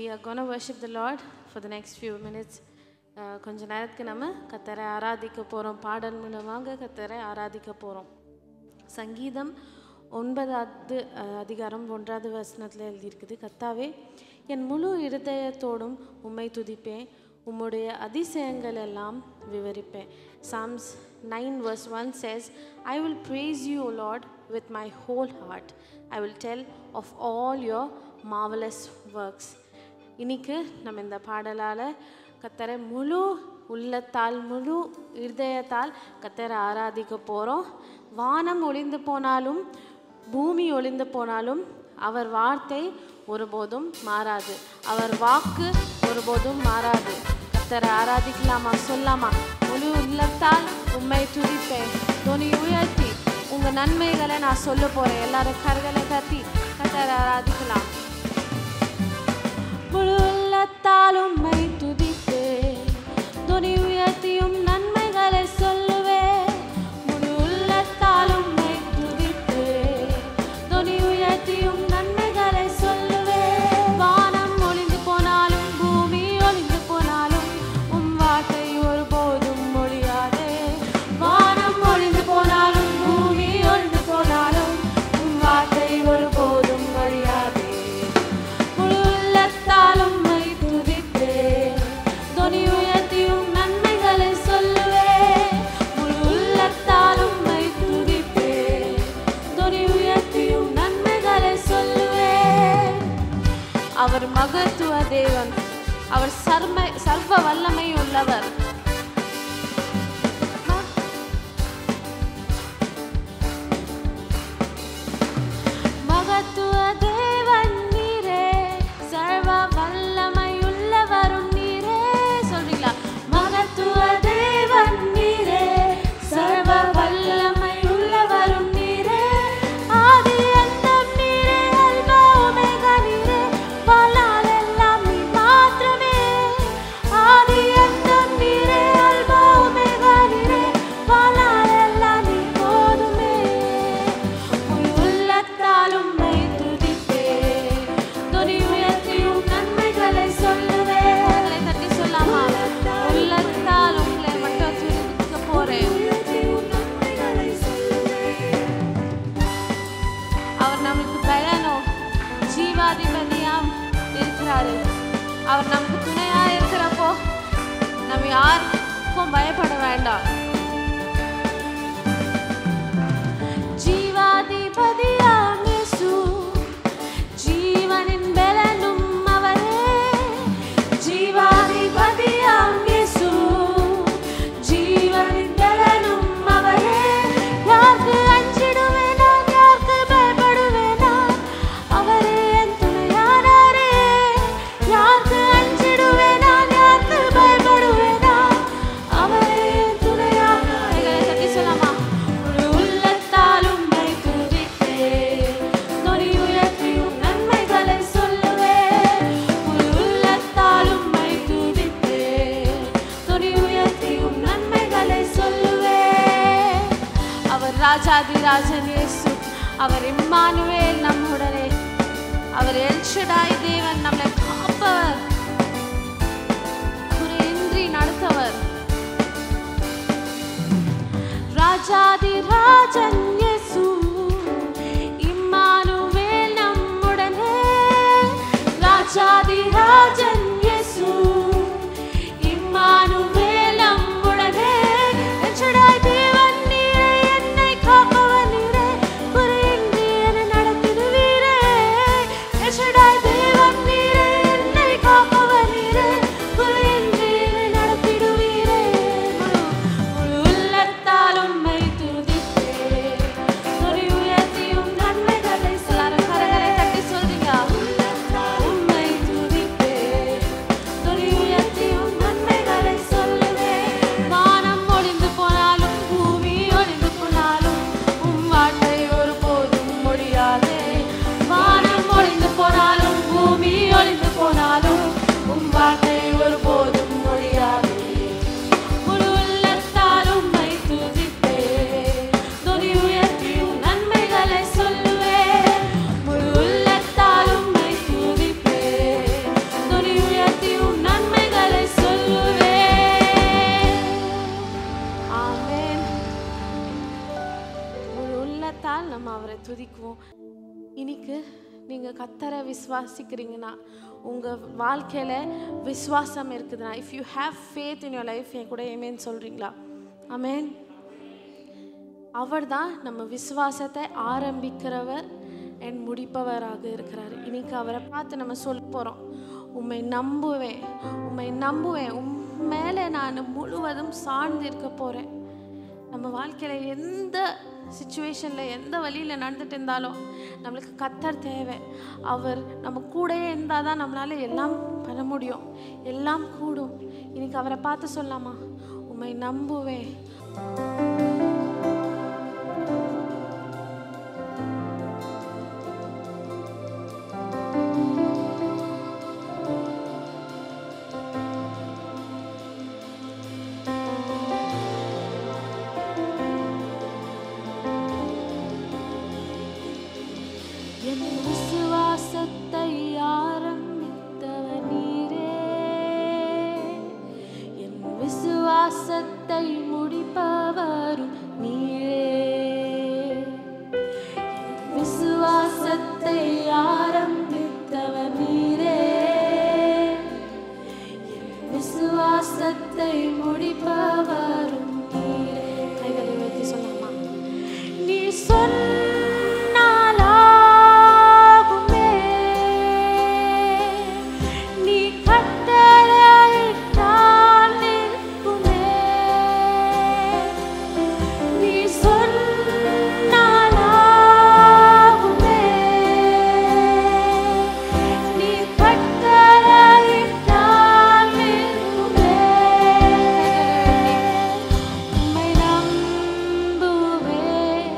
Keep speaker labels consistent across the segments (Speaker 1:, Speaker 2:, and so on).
Speaker 1: We are going to worship the Lord for the next few minutes. கொஞ்ச நேரத்துக்கு நம்ம கர்த்தரை ஆராதிக்க போகிறோம். பாடல் மூலமாக கர்த்தரை ஆராதிக்க போகிறோம். சங்கீதம் 9வது அதிகாரம் 1வது வசனத்தில் எழுதியிருக்குது. கர்த்தாவே, என் முழு இருதயத்தோடும் உம்மை துதிப்பேன், உம்முடைய அதிசயங்கள் எல்லாம் விவரிப்பேன். Psalms 9 verse 1 says, I will praise you, O Lord, with my whole heart. I will tell of all your marvelous works. இன்னைக்கு நம்ம இந்த பாடலால் கர்த்தரை முழு உள்ளத்தால் முழு இருதயத்தால் கர்த்தரை ஆராதிக்க போகிறோம். வானம் ஒளிந்து போனாலும் பூமி ஒளிந்து போனாலும் அவர் வார்த்தை ஒருபோதும் மாறாது, அவர் வாக்கு ஒருபோதும் மாறாது. கர்த்தரை ஆராதிக்கலாமா? சொல்லாமா? முழு உள்ளத்தால் உம்மை துதிப்பேன், தொனி உயர்த்தி உங்கள் நன்மைகளை நான் சொல்ல போகிறேன். எல்லாரும் கரங்களை தட்டி கர்த்தரை ஆராதிக்கலாம். முழு உள்ளத்தால் உம்மை துதிப்பேன், தொனி உயர்த்தியும் நன்மைகளை சொல்லுவேன். முழு உள்ளத்தால் உம்மை துதிப்பேன், தொனி உயர்த்தியும் நன்மைகளை சொல்லுவேன். வானம் ஒளிந்து போனாலும் பூமி ஒளிந்து போனாலும் உம் வார்த்தை ஒருபோதும் ஒழியாதே. வானம் ஒளிந்து போனாலும் பூமி ஒளிந்து போனாலும் உம் வார்த்தை ஒருபோதும் ஒழியாதே. முழு உள்ளத்தால் உம்மை துதிப்பேன், தொனி உயர்த்தியும் நன்மைகளை சொல்லுவேன். முழு உள்ளத்தால் உம்மை துதிப்பேன், தொனி உயர்த்தியும் நன்மைகளை சொல்லுவேன். அவர் மகத்துவ தேவன், அவர் சர்வ வல்லமை உள்ளவர். மகத்துவ தேவன் நீரே, சர்வ வல்லமை உள்ளவரும் நீரே. சொல்றீங்களா? மகத்துவ தேவன் நீரே, சர்வ வல்லமை உள்ளவரும் நீரே. ஆதி அந்தம் நீரே, அல்பா ஒமேகா நீரே, வாழ்நாள் எல்லாம் நீ மாத்திரமே. ஆதி அந்தம் நீரே, அல்பா ஒமேகா நீரே, வாழ்நாள் எல்லாம் நீ போதுமே. முழு உள்ளத்தால் உம்மை துதிப்பேன், தொனி உயர்த்தியும் நன்மைகளை சொல்லுவேன். கரங்களை தட்டி சொல்லாமா? உள்ளத்தால் உங்களை மட்டும் துதிக்க போறேன். அவர் நம்மளுக்கு பலனோ ஜீவாதிபதியாம் இருக்கிறாரு. அவர் நமக்கு துணையா இருக்கிறப்போ நம்ம யாருக்கும் பயப்பட வேண்டாம். ஜீவாதிபதியாம் இயேசு, ஜீவனின் பலனும் அவரே. ஜீவாதிபதியாம் இயேசு, ஜீவனின் பலனும் அவரே. யாருக்கு அஞ்சிடுவேன் நான், யாருக்கு பயப்படுவேன் நான், அவரே என் துணையானாரே. யாருக்கு அஞ்சிடுவேன் நான், யாருக்கு பயப்படுவேன் நான், அவரே என் துணையானாரே. தட்டி சொல்லாமா? முழு உள்ளத்தால் உம்மை துதிப்பேன், தொனி உயர்த்தியும் நன்மைகளை சொல்லுவேன். முழு உள்ளத்தால் உம்மை துதிப்பேன், தொனி உயர்த்தியும் நன்மைகளை சொல்லுவேன். அவர் ராஜாதிராஜன் இயேசு, அவர் இம்மானுவேல் நம்முடனே, அவர் எல் ஷடாய் தேவன், நம்மளை காப்பவர், குறையின்றி நடத்தவர். ராஜாதிராஜன் இயேசு, இம்மானுவேல் நம்முடனே. ராஜாதிராஜன் இயேசு, இம்மானுவேல் நம்முடனே. எல் ஷடாய் தேவன் நீரே, என்னை காப்பவர் நீரே, குறையின்றி என்னை நடத்திடுவீரே. எல் ஷடாய் தேவன் நீரே, என்னை காப்பவர் நீரே, குறையின்றி என்னை நடத்திடுவீரே. முழு உள்ளத்தால் உம்மை துதிப்பேன், நாள் நம்ம அவரை துதிக்குவோம். இன்னைக்கு நீங்கள் கர்த்தரை விசுவாசிக்கிறீங்கன்னா, உங்கள் வாழ்க்கையில் விசுவாசம் இருக்குதுன்னா, if you have faith in your life, என் கூட ஆமென் சொல்கிறீங்களா? ஆமென். அவர் தான் நம்ம விசுவாசத்தை ஆரம்பிக்கிறவர் அண்ட் முடிப்பவராக இருக்கிறார். இன்னைக்கு அவரை பார்த்து நம்ம சொல்ல போகிறோம், உம்மை நம்புவேன், உம்மை நம்புவேன், மேலே நான் முழுவதும் சார்ந்து இருக்க போகிறேன். நம்ம வாழ்க்கையில் எந்த சிச்சுவேஷனில் எந்த வழியில் நடந்துட்டு இருந்தாலும் நம்மளுக்கு கர்த்தர் தேவை. அவர் நம்ம கூடயே இருந்தால் தான் நம்மளால் எல்லாம் பண்ண முடியும், எல்லாம் கூடும். இன்னைக்கு அவரை பார்த்து சொல்லாமா, உம்மை நம்புவேன். விசுவாசத்தை முடிப்பவரும் நீரே, விசுவாசத்தை ஆரம்பித்தவர் நீரே, விசுவாசத்தை முடிப்பவரும் நீரே. கைகளை வைத்து சொல்லலாமா? நீ சொன்னாலாகுமே, நீ கட்டளையிட்டால் நிற்குமே. நீ சொன்னாலாகுமே, நீ கட்டளையிட்டால் நிற்குமே. உம்மை நம்புவேன்,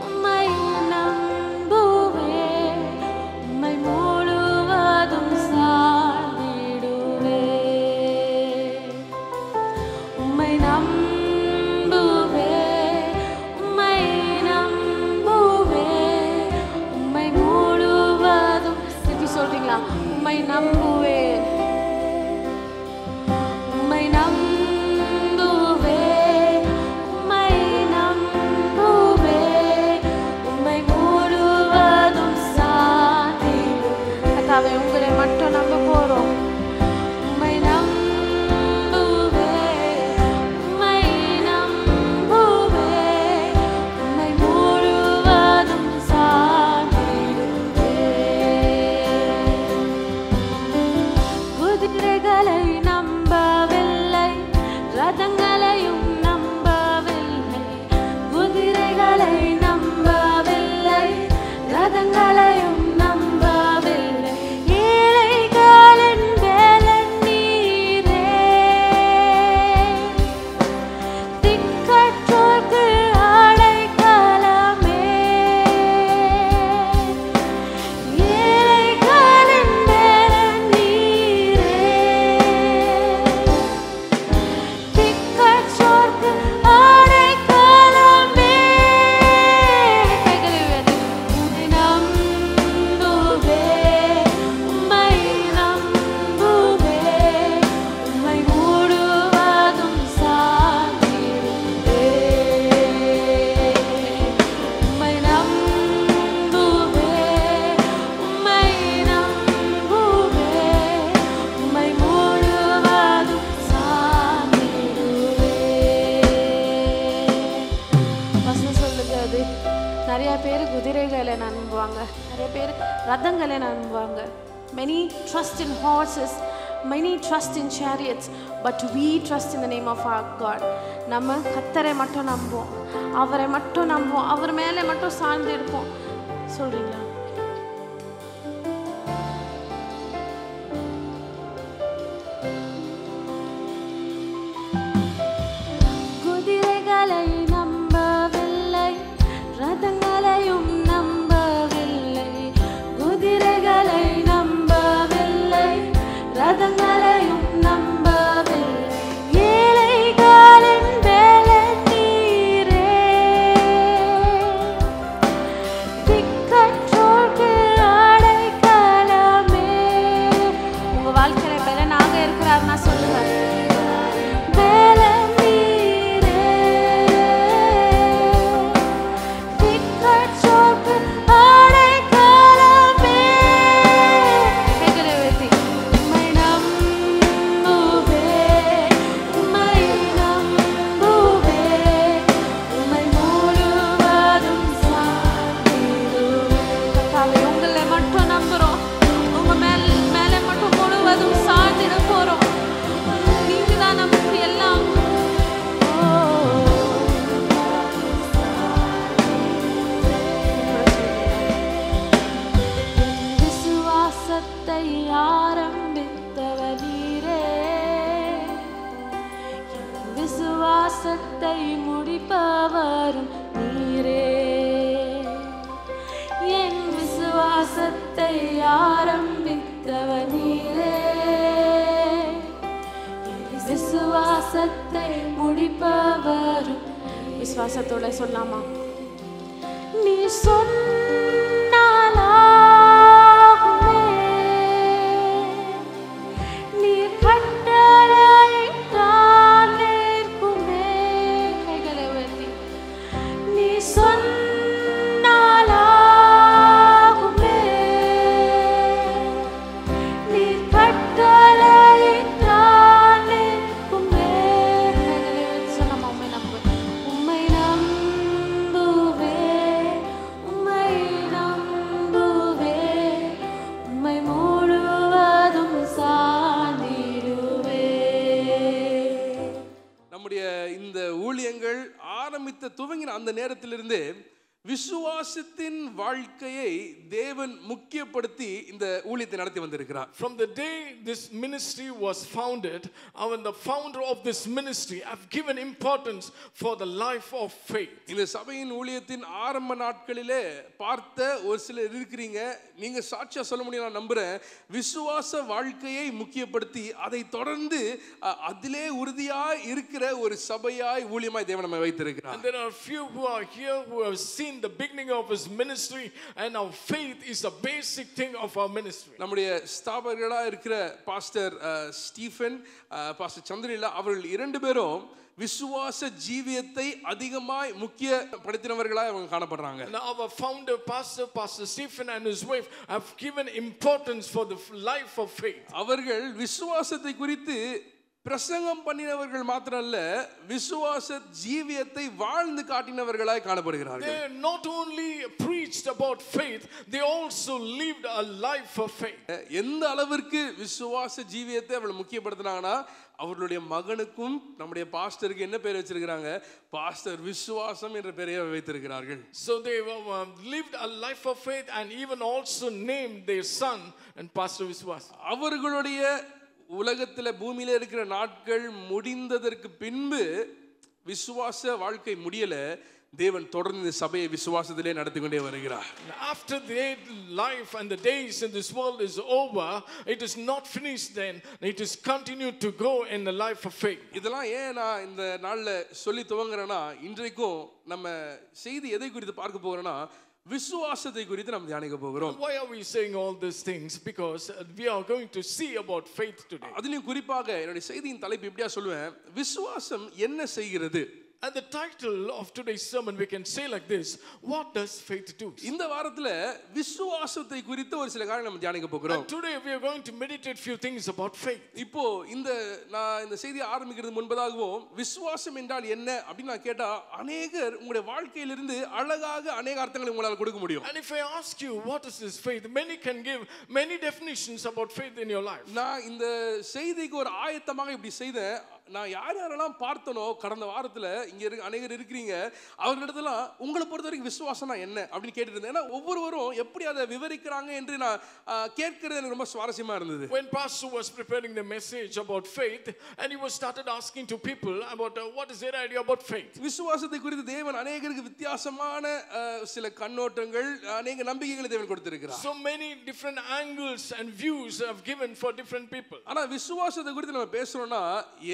Speaker 1: உம்மை நம்புவேன், உம்மை முழுவதும் சார்ந்திடுவேன். உம்மை நம்புவேன், உம்மை நம்புவேன், உம்மை முழுவதும். திருப்பி சொல்றீங்களா? உம்மை நம்புவேன், உம்மை நம்புவேன், உம்மை நம்புவேன், உம்மை முழுவதும் சார்ந்திடுவேன். கர்த்தாவே, உங்களை மட்டும் நம்ப போறோம். உம்மை நம்புவேன், உம்மை நம்புவேன், உம்மை முழுவதும் சார்ந்திடுவேன். குதிரைகளை நம்பவில்லை, ரதங்களையும் நம்பவில்லை. குதிரைகளை நம்பவில்லை, ரதங்களையும் நம்பவில்லை. ஏழைகளின் வேலன் நீரே, திக்கற்றோர்க்கு அடைக்கலமே. ஏழைகளின் வேலன் நீரே, திக்கற்றோர்க்கு அடைக்கலமே. கைகளை உயர்த்தி, உம்மை நம்புவேன், உம்மை நம்புவேன், உம்மை முழுவதும் சார்ந்திடுவேன். உம்மை நம்புவேன், உம்மை நம்புவேன், உம்மை முழுவதும் சார்ந்திடுவேன். வசனம் சொல்லுகிறது, நிறைய பேர் குதிரைகளை நம்புவாங்க, நிறைய பேர் ரதங்களை நம்புவாங்க. Many trust in horses, many trust in chariots, but we trust in the name of our God. நம்ம கர்த்தரை மட்டும் நம்புவோம், அவரை மட்டும் நம்புவோம், அவர் மேலே மட்டும் சார்ந்து இருப்போம். சொல்றீங்களா? குதிரைகளை நம்பவில்லை, ரதங்களையும் நம்பவில்லை. குதிரைகளை நம்பவில்லை, ரதங்களையும் நம்பவில்லை. ஏழைகளின் வேலன் நீரே, திக்கற்றோர்க்கு விசுவாசத்தை முடிப்பவரும் நீரே. என் விசுவாசத்தை ஆரம்பித்தவர் நீரே. விசுவாசத்தை முடிப்பவரும். விசுவாசத்தோட சொல்லாமா? நீ சொன்னாலாகுமே, நீ கட்டளையிட்டால் நிற்குமே. கைகளை உயர்த்தி நீ சொன்னாலாகுமே, நீ கட்டளையிட்டால் நிற்குமே. கைகளை உயர்த்தி சொல்லாமா? உம்மை நம்புவே, உம்மை நம்புவே, உம்மை முழுவதும் சார்ந்திடுவே.
Speaker 2: நம்முடைய இந்த ஊழியங்கள் ஆரம்பித்த துவங்கின அந்த நேரத்திலிருந்து விசுவாசத்தின் வாழ்க்கையை தேவன் முக்கியப்படுத்தி இந்த ஊழியத்தை நடத்தி வந்திருக்கிறார்.
Speaker 3: From the day this ministry was founded, the founder of this ministry have given importance for the life of faith.
Speaker 2: இந்த சபையின் ஊழியத்தின் ஆரம்ப நாட்களிலே பார்த்த ஒரு சிலர் இருக்கிறீங்க. நீங்க சாட்சியா சொல்ல முடியும், நான் நம்புறேன். விசுவாச வாழ்க்கையை முக்கியப்படுத்தி அதை தொடர்ந்து அதிலே உறுதியாய் இருக்கிற ஒரு சபையாய் ஊழியமாய் தேவன் நம்மை வைத்திருக்கிறார்.
Speaker 3: And there are few who are here who have seen the beginning of his ministry, and our faith is a basic thing of our ministry.
Speaker 2: நம்முடைய ஸ்தாபகர்களா இருக்கிற பாஸ்டர் ஸ்டீஃபன், பாஸ்டர் சந்திரலீலா அவர்கள் இரண்டு பேரும் விசுவாச ஜீவியத்தை அதிகமாய் முக்கியப்படுத்தினவர்களாய் அவங்க காணப்படுறாங்க.
Speaker 3: And our founder Pastor Stephen and his wife have given importance for the life of faith.
Speaker 2: அவர்கள் விசுவாசத்தை குறித்து பிரசங்கம் பண்ணினவர்கள் மாத்திரமல்ல, விசுவாச ஜீவியத்தை வாழ்ந்து காட்டினவர்களாய் காணப்படுகிறார்கள்.
Speaker 3: They not only preached about faith, they also lived a life of faith.
Speaker 2: எந்த அளவிற்கு விசுவாச ஜீவியத்தை அவர்கள் முக்கியப்படுத்தினாங்கன்னா, அவர்களுடைய மகனுக்கும் நம்முடைய பாஸ்டருக்கு என்ன பேர் வச்சிருக்காங்க? பாஸ்டர் விசுவாசம் என்ற பெயரை வைத்திருக்கிறார்கள்.
Speaker 3: So they lived a life of faith and even also named their son and Pastor Viswas.
Speaker 2: அவர்களுடைய உலகத்துல பூமியில இருக்கிற நாட்கள் முடிந்ததற்கு பின்பு விசுவாச வாழ்க்கை முடியல, தேவன் தொடர்ந்து இந்த சபையை விசுவாசத்திலே நடத்தி கொண்டே வருகிறார்.
Speaker 3: After their life and the days in this world is over, it is not finished then, it is continued to go in the life of faith.
Speaker 2: இதெல்லாம் ஏன் நான் இந்த நாள்ல சொல்லி துவங்குறேன்னா, இன்றைக்கும் நம்ம செய்தி எதை குறித்து பார்க்க போகிறோம்னா, விசுவாசத்தை குறித்து நாம் தியானிக்க போகிறோம்.
Speaker 3: Why are we saying all these things? Because we are going to see about faith today.
Speaker 2: அதிலும் குறிப்பாக என்னுடைய செய்தியின் தலைப்பு இப்படியா சொல்லுவேன், விசுவாசம் என்ன செய்கிறது?
Speaker 3: And the title of today's sermon we can say like this: what does faith do?
Speaker 2: இந்த வாரத்துல விசுவாசத்தை குறித்து ஒரு சில காரியங்களை நம்ம தியானிக்க போகிறோம்.
Speaker 3: And today we are going to meditate few things about faith.
Speaker 2: இப்போ நான் இந்த செய்தியை ஆரம்பிக்கிறது முன்பதாகவும் விசுவாசம் என்றால் என்ன அப்படி நான் கேட்டா, அநேகர் உங்களுடைய வாழ்க்கையிலிருந்து அழகாக அநேக அர்த்தங்களை உங்களால் கொடுக்க முடியும்.
Speaker 3: And if I ask you what is this faith, many can give many definitions about faith in your life.
Speaker 2: நான் இந்த செய்திக்கு ஒரு ஆயத்தமாக இப்படி செய்தேன். நான் யாரெல்லாம் பார்த்தனோ கடந்த வாரத்துல இங்க அநேகர் இருக்கிறீங்க, அவர்களிடத்துல உங்களை பொறுத்த வரைக்கும் விசுவாசம்னா என்ன அப்படின்னு கேட்டுட்டு இருந்தேன். ஏன்னா ஒவ்வொருவரும் எப்படி அதை விவரிக்கிறாங்க என்று நான் கேட்கிறது எனக்கு ரொம்ப சுவாரஸ்யமா இருந்தது.
Speaker 3: When pastor was preparing the message about faith, and he was started asking to people about what is their idea about faith.
Speaker 2: விசுவாசத்தை குறித்து தேவன் அநேகருக்கு வித்தியாசமான சில கண்ணோட்டங்கள், அநேக நம்பிக்கைகளை தேவன் கொடுத்திருக்கிறார்.
Speaker 3: So many different angles and views have given for different people.
Speaker 2: ஆனா விசுவாசத்தை குறித்து நம்ம பேசறோம்னா,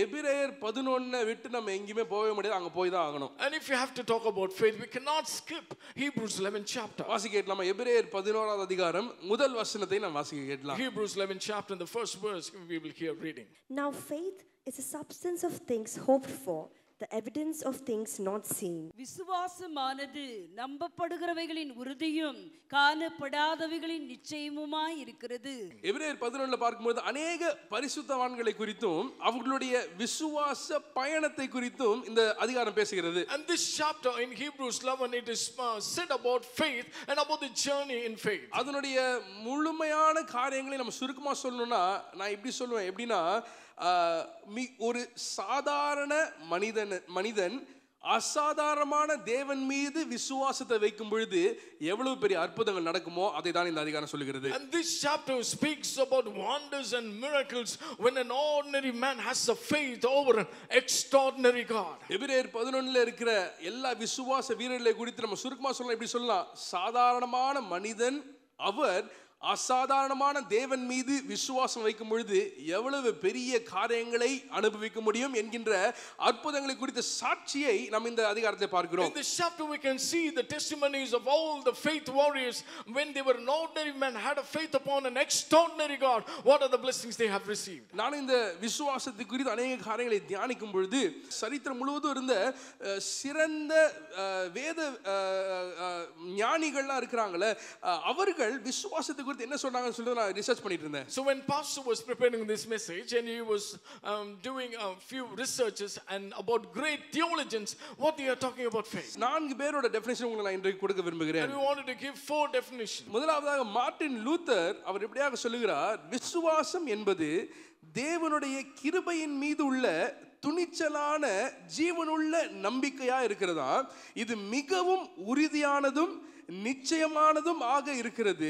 Speaker 2: எபிரேயர் 11 விட்டு நம்ம எங்கயுமே போகவே முடியாது, அங்க போய் தான் ஆகணும்.
Speaker 3: And if you have to talk about faith, we cannot skip Hebrews 11 chapter.
Speaker 2: வாசிக்க கேட்கலாம். எபிரேயர் 11வது அதிகாரம் முதல் வசனத்தை நாம் வாசிக்க கேட்கலாம்.
Speaker 3: Hebrews 11 chapter, in the first verse we will hear reading.
Speaker 4: Now faith is a substance of things hoped for, the evidence of things not seen.
Speaker 5: விசுவாசமானது நம்பப்படுகிறவைகளின் உறுதியும் காணப்படாதவைகளின் நிச்சயமுமாய் இருக்கிறது.
Speaker 2: எபிரேயர் 11ல பார்க்கும்போது அநேக பரிசுத்தவான்களை குறித்தும் அவர்களுடைய விசுவாச பயணத்தை குறித்தும் இந்த அதிகாரம் பேசுகிறது.
Speaker 3: And this chapter in Hebrews 11, it is said about faith and about the journey in faith.
Speaker 2: அதனுடைய முழுமையான காரியங்களை நம்ம சுருக்கமா சொல்லணும்னா, நான் இப்படி சொல்லுவேன். எப்படின்னா, ஒரு சாதாரண மனிதன் அசாதாரணமான தேவன் மீது விசுவாசத்தை வைக்கும் பொழுது எவ்வளவு பெரிய அற்புதங்கள் நடக்குமோ அதை தான் இந்த அதிகாரம் சொல்லுகிறது.
Speaker 3: And this chapter speaks about wonders and miracles when an ordinary man has a faith over an extraordinary God.
Speaker 2: எபிரேயர் 11ல இருக்கிற எல்லா விசுவாச வீரர்களை குறித்து நம்ம சுருக்கமா சொல்லலாம். இப்படி சொல்லலாம், சாதாரணமான மனிதன் அவர் அசாதாரணமான தேவன் மீது விசுவாசம் வைக்கும் பொழுது எவ்வளவு பெரிய காரியங்களை அனுபவிக்க முடியும் என்கின்ற அற்புதங்களை குறித்த சாட்சியை நாம் இந்த அதிகாரத்தை பார்க்கிறோம்.
Speaker 3: In this chapter we can see the testimonies of all the faith warriors when they were an ordinary man had a faith upon an extraordinary God. What are the blessings they have received?
Speaker 2: நான் இந்த விசுவாசத்தை குறித்து அநேக காரியங்களை தியானிக்கும் பொழுது சரித்திரம் முழுவதும் இருந்த சிறந்த வேத ஞானிகள்லாம் இருக்கிறாங்களே, அவர்கள் விசுவாசத்தை என்ன சொன்னாங்கன்னு சொல்லி நான் ரிசர்ச் பண்ணிட்டு இருந்தேன்.
Speaker 3: So when pastor was preparing this message and he was doing a few researches and about great theologians what they are talking about faith.
Speaker 2: நான்கு பேரோட டெஃபினிஷன் உங்களுக்கு நான் இன்றைக்கு கொடுக்க விரும்புகிறேன்.
Speaker 3: And we wanted to give 4 definitions.
Speaker 2: முதலாவதாக Martin Luther அவர் இப்படியாக சொல்லுகிறார், விசுவாசம் என்பது தேவனுடைய கிருபையின் மீது உள்ள துணிச்சலான ஜீவனுள்ள நம்பிக்கையா இருக்கிறதா. இது மிகவும் உறுதியானதும் நிச்சயமானதும் ஆக இருக்கிறது.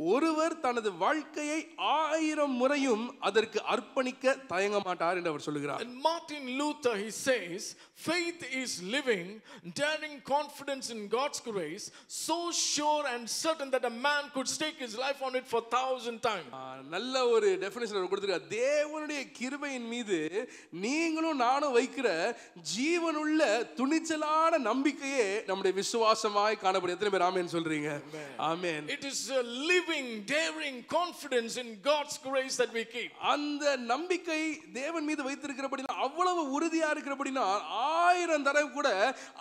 Speaker 2: ஒருவர் தனது வாழ்க்கையை 1000 முறையும் அதற்கு அர்ப்பணிக்க தயங்க மாட்டார் என்று அவர் சொல்கிறார்.
Speaker 3: And Martin Luther he says faith is living daring confidence in God's grace so sure and certain that a man could stake his life on it for 1000 times.
Speaker 2: நல்ல ஒரு டெஃபினிஷன் அவர் கொடுத்திருக்கார். தேவனுடைய கிருபையின் மீது நீங்களும் நானும் வைக்கிற ஜீவனுள்ள துணிச்சலான நம்பிக்கையே நம்முடைய விசுவாசமாய் காணப்படும். எத்தனை பேர் ஆமென் சொல்றீங்க? ஆமென்.
Speaker 3: It is a living daring confidence in God's grace that we keep.
Speaker 2: அந்த நம்பிக்கை தேவன் மீது வைத்திருக்கிறபடினா அவ்வளவு உறுதியா இருக்கிறபடினா 1000 தடவை கூட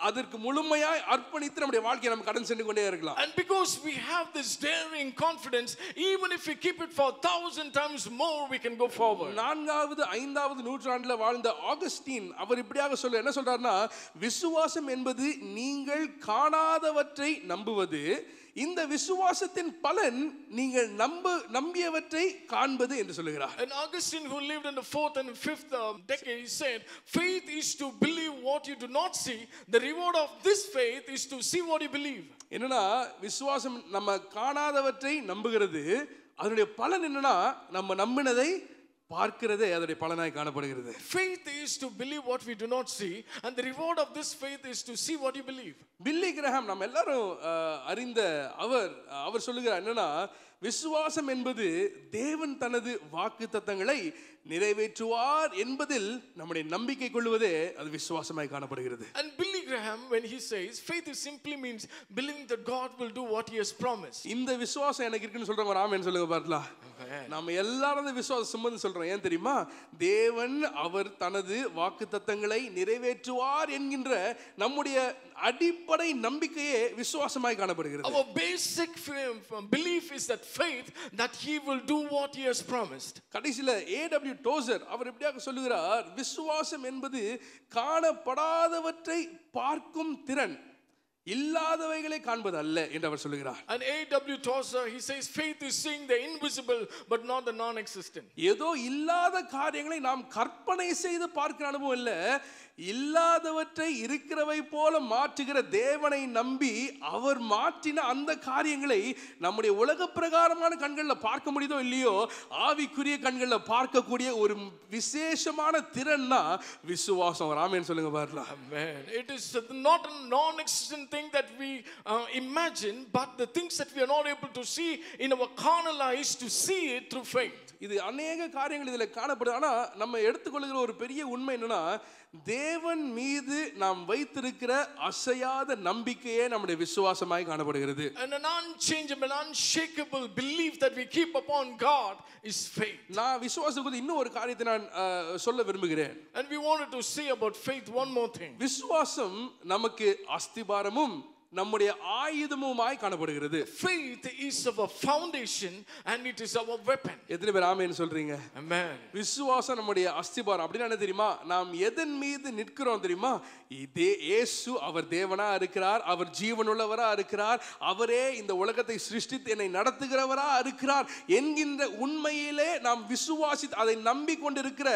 Speaker 2: அதற்கு முழுமையாய் அர்ப்பணித்து நம்முடைய வாழ்க்கையை நம்ம கடந்து சென்று கொண்டே இருக்கலாம்.
Speaker 3: And because we have this daring confidence, even if we keep it for 1000 times more, we can go forward.
Speaker 2: 4வது 5வது நூற்றாண்டுல வாழ்ந்த ஆகஸ்டின் அவர் இப்படியாக என்ன சொல்றாருன்னா, விசுவாசம் என்பது நீங்கள் காணாதவற்றை நம்புவது, இந்த விசுவாசத்தின் பலன் நீங்கள் நம்பியவற்றை காண்பது என்று சொல்கிறார்.
Speaker 3: And Augustine, who lived in the 4th and 5th decade, he said faith is to believe what you do not see. The reward of this faith is to see what you believe.
Speaker 2: என்னன்னா விசுவாசம் நம்ம காணாதவற்றை நம்புகிறது, அதனுடைய பலன் என்னன்னா நம்ம நம்பினதை பார்க்கிறதே அதனுடைய பலனாய் காணப்படுகிறது.
Speaker 3: Faith is to believe what we do not see, and the reward of this faith is to see what you believe.
Speaker 2: Billy Graham நம்ம எல்லாரும் அறிந்த அவர் சொல்லுகிறார் என்னன்னா, விசுவாசம் என்பது தேவன் தனது வாக்குத்தத்தங்களை நிறைவேற்றுவார் என்பதில் நம்முடைய நம்பிக்கை கொள்வதே அது விசுவாசமாய் காணப்படுகிறது.
Speaker 3: And Billy Graham, when he says faith is simply means believing that God will do what he has promised.
Speaker 2: இந்த விசுவாசம் எனக்கு இருக்குன்னு சொல்றவங்க ராமன் சொல்லுங்க பார்க்கலாம். நாம எல்லாரும் இந்த விசுவாசம் சம்பந்தம் சொல்றோம். ஏன் தெரியுமா? தேவன் அவர் தனது வாக்குத்தத்தங்களை நிறைவேற்றுவார் என்கின்ற நம்முடைய அடிப்படை நம்பிக்கையே விசுவாசமாய் காணப்படுகிறது.
Speaker 3: Our basic belief is that faith that he will do what he has promised.
Speaker 2: கடைசில A.W. டோசர் அவர் இப்படியாக சொல்லுகிறார், விசுவாசம் என்பது காணப்படாதவற்றை பார்க்கும் திறன், இல்லாதவைகளை காண்பது அல்ல என்று அவர் சொல்லுகிறார்.
Speaker 3: And A.W. Tozer he says faith is seeing the invisible but not the non-existent.
Speaker 2: ஏதோ இல்லாத காரியங்களை நாம் கற்பனை செய்து பார்க்கிற அனுபவம் இல்ல, இல்லாதவற்றை இருக்கிறவை போல மாற்றுகிற தேவனை நம்பி அவர் மாற்றின அந்த காரியங்களை நம்முடைய உலக பிரகாரமான கண்களில் பார்க்க முடியுதோ இல்லையோ, ஆவிக்குரிய கண்களில் பார்க்கக்கூடிய ஒரு விசேஷமான திறன்னா விசுவாசம். ராமன் சொல்லுங்க பார்க்கலாம்.
Speaker 3: Amen. It is not a non-existent thing that we imagine, but the things that we are not able to see in our carnal eyes, to see it through faith.
Speaker 2: இது அநேக காரியங்கள் இதில் காணப்படுது. ஆனா நம்ம எடுத்துக்கொள்கிற ஒரு பெரிய உண்மை என்னன்னா, தேவன் மீது நாம் வைத்திருக்கிற அசையாத நம்பிக்கையே நம்முடைய விசுவாசமாய் காணப்படுகிறது.
Speaker 3: And an unchangeable, unshakable belief that we keep upon God is faith.
Speaker 2: நான் விசுவாசத்துக்கு இன்னும் ஒரு காரியத்தை நான் சொல்ல விரும்புகிறேன்.
Speaker 3: And we wanted to say about faith one more thing.
Speaker 2: விசுவாசம் நமக்கு அஸ்திபாரமும் நம்முடைய ஆயுதமுமாய் காணப்படுகிறது.
Speaker 3: Faith is our foundation and it is our weapon.
Speaker 2: எத்தனை பேர் ஆமென் சொல்றீங்க?
Speaker 3: Amen.
Speaker 2: விசுவாசம் நம்முடைய அஸ்திபாரம். அப்படின்னா என்ன தெரியுமா? நாம் எதன் மீது நிற்கிறோம் தெரியுமா? இதே இயேசு அவர் தேவனா இருக்கிறார், அவர் ஜீவனுள்ளவரா இருக்கிறார், அவரே இந்த உலகத்தை சிருஷ்டித்து என்னை நடத்துகிறவரா இருக்கிறார் என்கின்ற உண்மையிலே நாம் விசுவாசித்து அதை நம்பிக்கொண்டிருக்கிற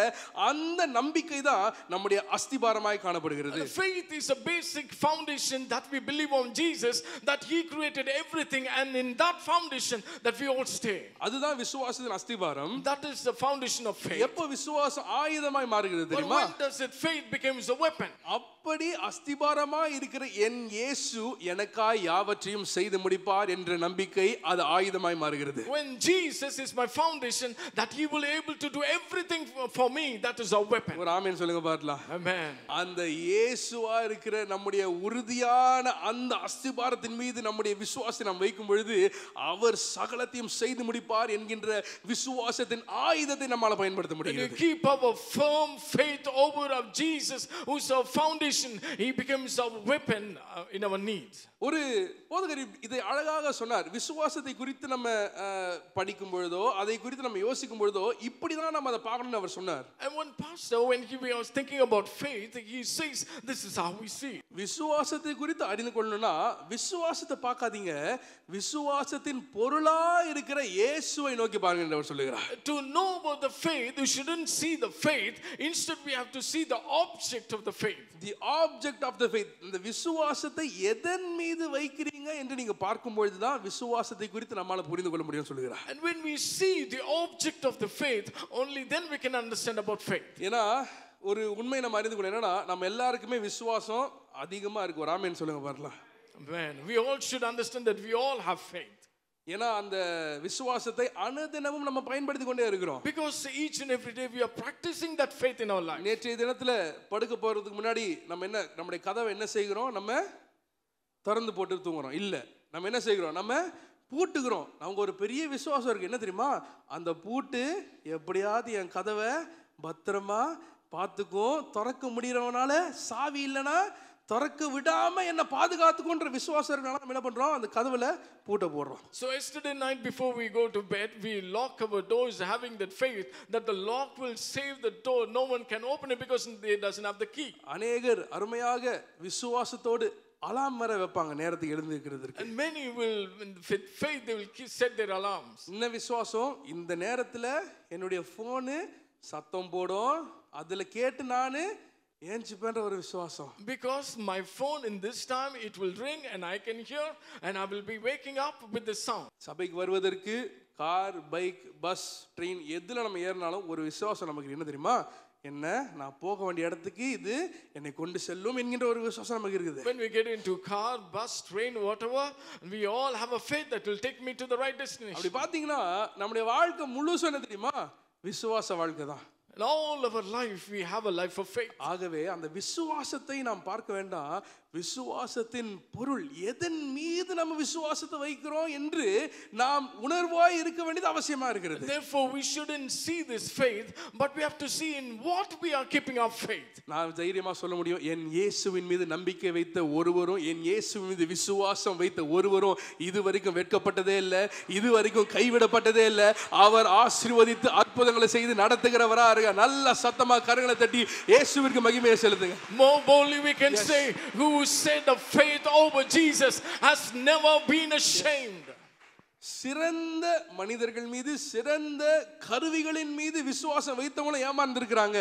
Speaker 2: அந்த நம்பிக்கை தான் நம்முடைய அஸ்திபாரமாய் காணப்படுகிறது.
Speaker 3: Faith is a basic foundation that we believe on Jesus, that he created everything, and in that foundation that we all stay.
Speaker 2: அதுதான் விசுவாசத்தின் அஸ்திபாரம்.
Speaker 3: That is the foundation of faith.
Speaker 2: எப்போ விசுவாசம் ஆயுதமாய் மாறுகிறது
Speaker 3: But
Speaker 2: தெரியுமா?
Speaker 3: when does it faith becomes a weapon?
Speaker 2: அப்படி அஸ்திபாரமாய் இருக்கிற என் இயேசு எனக்காய் யாவற்றையும் செய்து முடிப்பார் என்ற நம்பிக்கை அது ஆயுதமாய் மாறுகிறது.
Speaker 3: When Jesus is my foundation, that he will able to do everything for me, that is a weapon.
Speaker 2: ஒரு ஆமென் சொல்லுங்க பாருங்களா.
Speaker 3: Amen.
Speaker 2: அந்த இயேசுவா இருக்கிற நம்முடைய உறுதியான அந்த அஸ்திபாரத்தின் மீது நம்முடைய விசுவாசத்தை நாம் வைக்கும் பொழுது அவர் சகலத்தையும் செய்து முடிப்பார் என்கின்ற விசுவாசத்தின் ஆயுதத்தை நம்மால பயன்படுத்த
Speaker 3: When we
Speaker 2: முடிகிறது.
Speaker 3: keep our firm faith over of Jesus, who is our foundation, he becomes a weapon in our needs.
Speaker 2: ஒரு போதகர் இதை அழகாக சொன்னார். விசுவாசத்தை குறித்து நம்ம படிக்கும் பொழுதோ அதை குறித்து நம்ம யோசிக்கும் பொழுதோ இப்படிதான் நம்ம அதை பார்க்கணும்னு அவர் சொன்னார்.
Speaker 3: And one pastor, when he was thinking about faith, he says, this is how we see.
Speaker 2: விசுவாசத்தை குறித்து அறிந்து கொள்ளணும்னா விசுவாசத்தை பார்க்காதீங்க, விசுவாசத்தின் பொருளா இருக்கிற இயேசுவை நோக்கி பாருங்க என்று அவர் சொல்லுகிறார்.
Speaker 3: To know about the faith, you shouldn't see the faith. Instead, we have to see the object of the faith.
Speaker 2: The object of the faith. இந்த விசுவாசத்தை எதன் மீது வைக்கிறீங்க என்று நீங்க பார்க்கும் பொழுது தான் விசுவாசத்தை குறித்து நம்மால புரிந்து கொள்ள முடியும் சொல்லுகிறார்.
Speaker 3: And when we see the object of the faith, only then we can understand about faith.
Speaker 2: ஏன்னா ஒரு உண்மை நம்ம அறிந்து கொள்ள என்னன்னா நம்ம எல்லாருக்குமே விசுவாசம் அதிகமா இருக்கு. ஒரு ஆமென் சொல்லுங்க பாருங்களா.
Speaker 3: Man, we all should understand that we all have faith.
Speaker 2: ஏன்னா அந்த விசுவாசத்தை அனுதினமும் நம்ம பயன்படுத்தி கொண்டே இருக்கிறோம்.
Speaker 3: Because each and every day we are practicing that faith in our life.
Speaker 2: நேற்றைய தினத்துல படுக்க போறதுக்கு முன்னாடி நம்ம என்ன நம்முடைய கதவை என்ன செய்கிறோம்? நம்ம திறந்து போட்டு தூங்குறோம் இல்ல, நம்ம என்ன செய்கிறோம்? நம்ம பூட்டுகிறோம். நமக்கு ஒரு பெரிய விசுவாசம் இருக்கு. என்ன தெரியுமா? அந்த பூட்டு எப்படியாவது என் கதவை பத்திரமா பார்த்துக்கும், திறக்க முடியறவனால சாவி இல்லைன்னா திறக்க விடாம என்ன பாதுகாத்துக்கொன்ற விசுவாசம் இருக்கனால நம்ம என்ன பண்றோம்? அந்த கதவுல பூட்ட போடுறோம்.
Speaker 3: So yesterday night before we go to bed, we lock our doors having that faith that the lock will save the door. No one can open it because it doesn't have the key.
Speaker 2: அநேகர் அருமையாக விசுவாசத்தோடு அலாம் வர வைப்பாங்க நேரத்துக்கு எழுந்திருக்கிறதுக்கு.
Speaker 3: And many will, with faith, they will set their alarms.
Speaker 2: இந்த விசுவாசம் இந்த நேரத்துல என்னுடைய போனு சத்தம் போடும், அதுல கேட்டு நானு ஏஞ்சிப்பேன்ற ஒரு விசுவாசம்.
Speaker 3: Because my phone in this time it will ring and I can hear and I will be waking up with the sound.
Speaker 2: சபைக்கு வருவதற்கு கார், பைக், பஸ், ட்ரெயின் எதுல நம்ம ஏறினாலும் ஒரு விசுவாசம் நமக்கு என்ன தெரியுமா? என்ன நான் போக வேண்டிய இடத்துக்கு இது என்னை கொண்டு செல்லும் என்கின்ற ஒரு விசுவாசம் நமக்கு இருக்குது.
Speaker 3: When we get into car, bus, train, whatever, we all have a faith that will take me to the right destination.
Speaker 2: அப்படி பாத்தீங்கன்னா நம்முடைய வாழ்க்கை முழுசும் என்ன தெரியுமா? விசுவாச வாழ்க்கை தான்.
Speaker 3: In all of our life we have a life of faith.
Speaker 2: ஆகவே அந்த விசுவாசத்தை நாம் பார்க்க வேண்டாம், விசுவாசத்தின் பொருள் எதன் மீது நம்ம விசுவாசத்தை வைக்கிறோம் என்று நாம் உணர்வாய் இருக்க வேண்டியது அவசியமா இருக்கிறது.
Speaker 3: Therefore we shouldn't see this faith, but we have to see in what we are keeping our faith.
Speaker 2: நான் தைரியமா சொல்ல முடியும், என் இயேசுவின் மீது நம்பிக்கை வைத்த ஒருவரும், என் இயேசுவின் மீது விசுவாசம் வைத்த ஒருவரும் இதுவரைக்கும் வெட்கப்பட்டதே இல்லை, இதுவரைக்கும் கைவிடப்பட்டதே இல்லை. அவர் ஆசீர்வதித்து அற்புதங்களை செய்து நடத்துகிறவரா இருக்க. நல்ல சத்தமா கரங்களை தட்டி இயேசுவிற்கு மகிமையை செலுத்துங்க.
Speaker 3: More boldly we can say, who said the faith over Jesus has never been ashamed.
Speaker 2: சிறந்த மனிதர்கள் மீது, சிறந்த கருவிகளின் மீது விசுவாசம் வைத்தவங்க ஏமாந்திருக்கிறாங்க.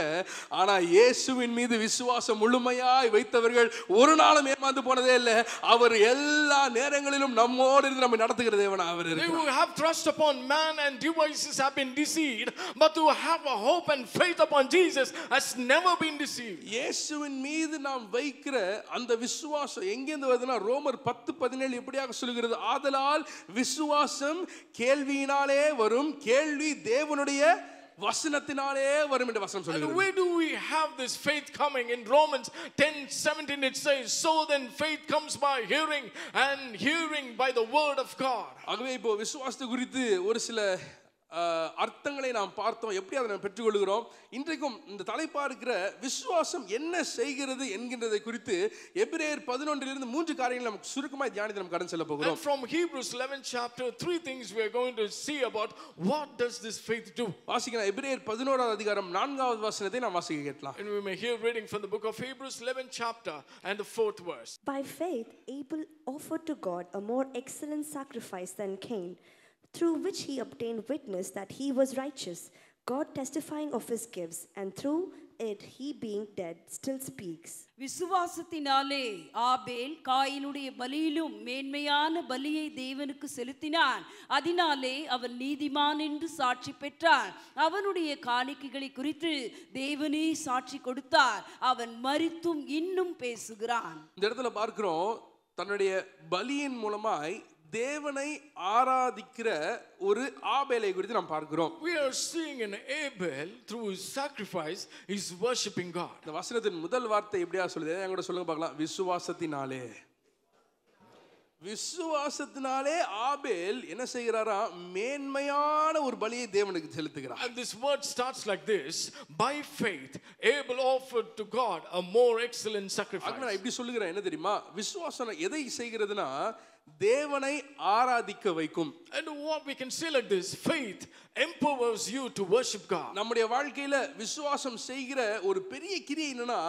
Speaker 2: ஆனா இயேசுவின் மீது விசுவாசம் முழுமையாய் வைத்தவர்கள் ஒரு நாளும் ஏமாந்து போனதே இல்லை. அவர் எல்லா நேரங்களிலும் நம்மோடு இருந்து நம்மை நடத்துகிற தேவனா அவர்
Speaker 3: They
Speaker 2: இருக்கிறார்.
Speaker 3: who have trust upon man and devices have been deceived, but who have a hope and faith upon Jesus has never been deceived.
Speaker 2: இயேசுவின் மீது நாம் வைக்கிற அந்த விசுவாசம் எங்கிருந்து வருதுன்னா ரோமர் 10:17 எப்படியாக சொல்கிறது? ஆதலால் விசுவாசம் கேள்வியினாலே வரும், கேள்வி தேவனுடைய வசனத்தினாலே வரும் என்று வசனம்
Speaker 3: And
Speaker 2: சொல்கிறது.
Speaker 3: where do we have this faith coming? In Romans 10:17 it says, so then faith comes by hearing and hearing by the word of God.
Speaker 2: ஆகவே இப்போ விசுவாசத்தை குறித்து ஒரு சில அர்த்தங்களை நாம் பார்த்தோம், எப்படி அதை நாம் பெற்றுக்கொள்கிறோம். இன்றைக்கும் இந்த தலைப்பா இருக்கிற விசுவாசம் என்ன செய்கிறது என்கின்றதை குறித்து எபிரேயர் 11 3 காரியங்களை நமக்கு சுருக்கமாக தியானித்து நம்ம கடந்து செல்ல போகிறோம்.
Speaker 3: And from Hebrews 11 chapter 3 things we are going to see about what does this faith do.
Speaker 2: வாசிக்கலாம். எபிரேயர் 11 அதிகாரம் 4வது வசனத்தை நாம் வாசிக்க கேட்கலாம்.
Speaker 3: And we may hear reading from the book of Hebrews 11 chapter and the 4th verse.
Speaker 4: By faith, Abel offered to God a more excellent sacrifice than Cain, through which he obtained witness that he was righteous, God testifying of his gifts, and through it he being dead still speaks.
Speaker 5: விசுவாசத்தினாலே ஆபேல் காயினுடைய பலியிலும் மேன்மையான பலியை தேவனுக்கு செலுத்தினான். அதனாலே அவன் நீதிமான் என்று சாட்சி பெற்றான். அவனுடைய காணிக்கைகளை குறித்து தேவனே சாட்சி கொடுத்தார். அவன் மரித்தும் இன்னும் பேசுகிறான்.
Speaker 2: இந்த இடத்துல பார்க்கிறோம், தன்னுடைய பலியின் மூலமாய் தேவனை ஆராதிக்கிற ஒரு ஆபேலை குறித்து நாம் பார்க்கிறோம்.
Speaker 3: We are seeing in Abel through his sacrifice is worshiping God.
Speaker 2: இந்த வசனத்தின் முதல் வார்த்தை எப்படியா சொல்லுது? என் கூட சொல்லுங்க பார்க்கலாம். விசுவாசத்தினாலே. விசுவாசத்தினாலே ஆபேல் என்ன செய்கிறாரா? மேன்மையான ஒரு பலியை தேவனுக்கு செலுத்துகிறார்.
Speaker 3: And this word starts like this: by faith Abel offered to God a more excellent sacrifice.
Speaker 2: நான் இப்படி சொல்லுகிறேன், என்ன தெரியுமா? விசுவாசம் எதை செய்கிறதுனா தேவனை ஆராதிக்க வைக்கும்.
Speaker 3: And what we can say like this: faith empowers you to worship God.
Speaker 2: நம்முடைய வாழ்க்கையில விசுவாசம் செய்கிற ஒரு பெரிய கிரியை என்னன்னா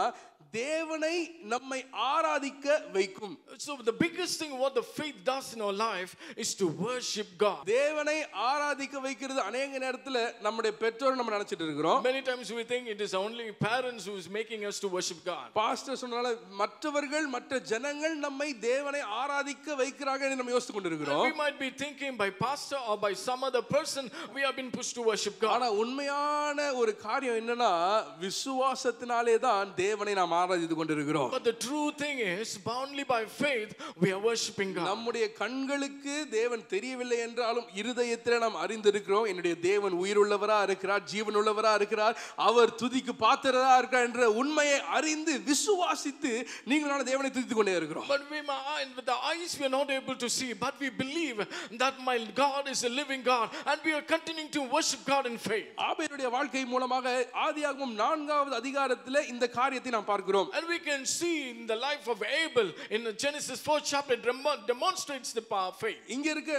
Speaker 2: தேவனை நம்மை ஆராதிக்க வைக்கும்.
Speaker 3: So the biggest thing what the faith does in our life is to worship God.
Speaker 2: தேவனை ஆராதிக்க வைக்கிறது அநேக நேரத்துல நம்முடைய பெற்றோர் நம்ம நினைச்சிட்டு இருக்கிறோம்.
Speaker 3: Many times we think it is only parents who is making us to worship God.
Speaker 2: Pastor சொன்னால மற்றவர்கள் மற்ற ஜனங்கள் நம்மை தேவனை ஆராதிக்க வைக்கிறாங்க என்று நம்ம யோசித்து கொண்டிருக்கிறோம்.
Speaker 3: We might be thinking by pastor or by some other person we have been pushed to worship God.
Speaker 2: ஆனா உண்மையான ஒரு காரியம் என்னன்னா விசுவாசத்தினாலே தான் தேவனை நாம் ஆராதித்து கொண்டிருக்கிறோம்.
Speaker 3: But the true thing is only by faith we are worshiping God.
Speaker 2: நம்முடைய கண்களுக்கு தேவன் தெரியவில்லை என்றாலும் இருதயத்திலே நாம் அறிந்திருக்கிறோம், என்னுடைய தேவன் உயிருள்ளவரா இருக்கிறார், ஜீவனுள்ளவரா இருக்கிறார், அவர் துதிக்கு பாத்திரரா இருக்கிறார் என்ற உண்மையை அறிந்து விசுவாசித்து நீங்களான தேவனை துதித்துக் கொண்டே இருக்கிறோம்.
Speaker 3: But with the eyes we are not able to see, but we believe that my God is a living God and we are continuing to worship God in faith.
Speaker 2: ஆபேலுடைய வாழ்க்கை மூலமாக ஆதியாகமம் 4வது அதிகாரத்திலே இந்த காரியத்தை நாம் பார்க்கிறோம்.
Speaker 3: And we can see in the life of Abel in Genesis 4th chapter demonstrates the power of faith.
Speaker 2: இங்க இருக்க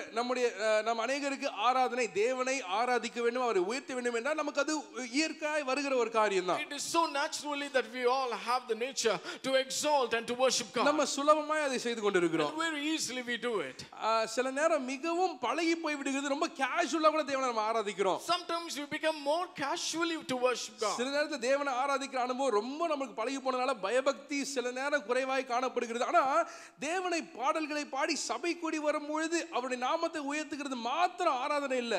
Speaker 2: நம்ம அநேகருக்கு ஆராதனை தேவனை ஆராதிக்க வேண்டும், அவரை உயர்த்த வேண்டும் என்றால் நமக்கு அது இயற்கையாய் வருகிற ஒரு காரியம் தான்.
Speaker 3: It is so naturally that we all have the nature to exalt and to worship God.
Speaker 2: நம்ம சுலபமாய் அதை செய்து கொண்டிருக்கிறோம்.
Speaker 3: And very easily we do it.
Speaker 2: சில நேரம் மிகவும் பழகி போய் விடுகிறது, ரொம்ப கேஷுவலா கூட தேவனை நம்ம ஆராதிக்கிறோம்.
Speaker 3: Sometimes we become more casually to worship God.
Speaker 2: சில நேரத்துல தேவனை ஆராதிக்கிற அனுபவம் ரொம்ப நமக்கு பழகி போனதால பயபக்தி சில நேரம் குறைவாய் காணப்படுகிறது. ஆனா தேவனை பாடல்களை பாடி சபை கூடி வரும்பொழுது அவருடைய நாமத்தை உயர்த்துகிறது மாத்திரம் ஆராதனை இல்ல,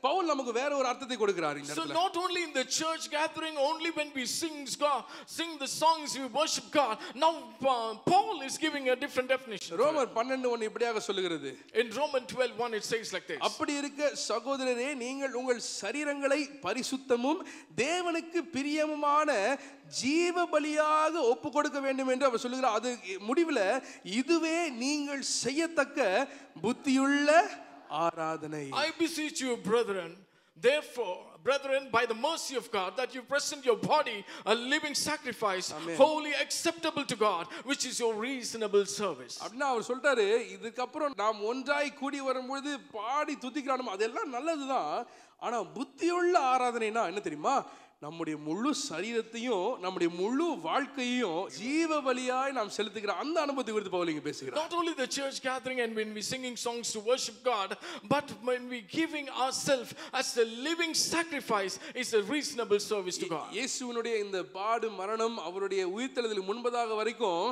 Speaker 2: பவுல் நமக்கு வேற ஒரு அர்த்தத்தை கொடுக்கிறார் இந்த இடத்துல.
Speaker 3: So not only in the church gathering, only when we sing the songs we worship God. Now Paul is giving a different definition.
Speaker 2: ரோமர் 12:1 இப்படியாக சொல்லுகிறது.
Speaker 3: In Romans 12:1 it says like this:
Speaker 2: அப்படி இருக்க சகோதரரே, நீங்கள் உங்கள் சரீரங்களை பரிசுத்தமும் தேவனுக்கு பிரியமுமான ஜீவ பலியாக ஒப்பு கொடுக்க வேண்டும் என்று அவர் சொல்லுகிறார். அது முடிவில் இதுவே நீங்கள் செய்யத்தக்க புத்தியுள்ள ஆராதனை.
Speaker 3: I beseech you, brethren, therefore, by the mercy of God, that you present your body a living sacrifice, wholly acceptable to God, which is your reasonable service.
Speaker 2: அப்படினா அவர் சொல்றாரு, இதுக்கு அப்புறம் நாம் ஒன்றாய் கூடி வரும்போது பாடி துதிக்கணும், அதெல்லாம் நல்லதுதான். ஆனா புத்தியுள்ள ஆராதனைனா என்ன தெரியுமா? நம்முடைய முழு சரீரத்தையும் நம்முடைய முழு வாழ்க்கையையும் ஜீவ பலியாய் நாம் செலுத்துகிற அந்த அனுபவத்தை குறித்து பவுல் இங்க பேசுகிறார்.
Speaker 3: Not only the church gathering and when we singing songs to worship God, but when we giving ourselves as a living sacrifice is a reasonable service to God.
Speaker 2: இயேசுவினுடைய இந்த பாடு மரணம் அவருடைய உயிர்த்தெழுதலுக்கு முன்பதாக வரைக்கும்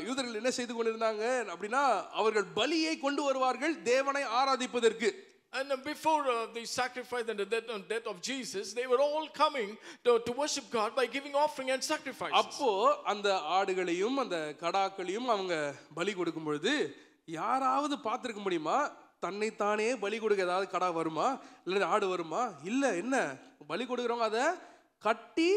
Speaker 2: யூதர்கள் என்ன செய்து கொண்டிருந்தாங்க அப்படின்னா, அவர்கள் பலியை கொண்டு வருவார்கள் தேவனை ஆராதிப்பதற்கு.
Speaker 3: And before the sacrifice and the death of Jesus, they were all coming to worship God by giving offering and sacrifices.
Speaker 2: அப்போ அந்த ஆடுகளையும் அந்த கடாக்களையும் அவங்க பலி கொடுக்கும் பொழுது யாராவது பார்த்திருக்க முடியுமா? தன்னைத்தானே பலி கொடுக்க ஏதாவது கடா வருமா, இல்லை ஆடு வருமா? இல்லை. என்ன பலி கொடுக்குறவங்க அதை கட்டி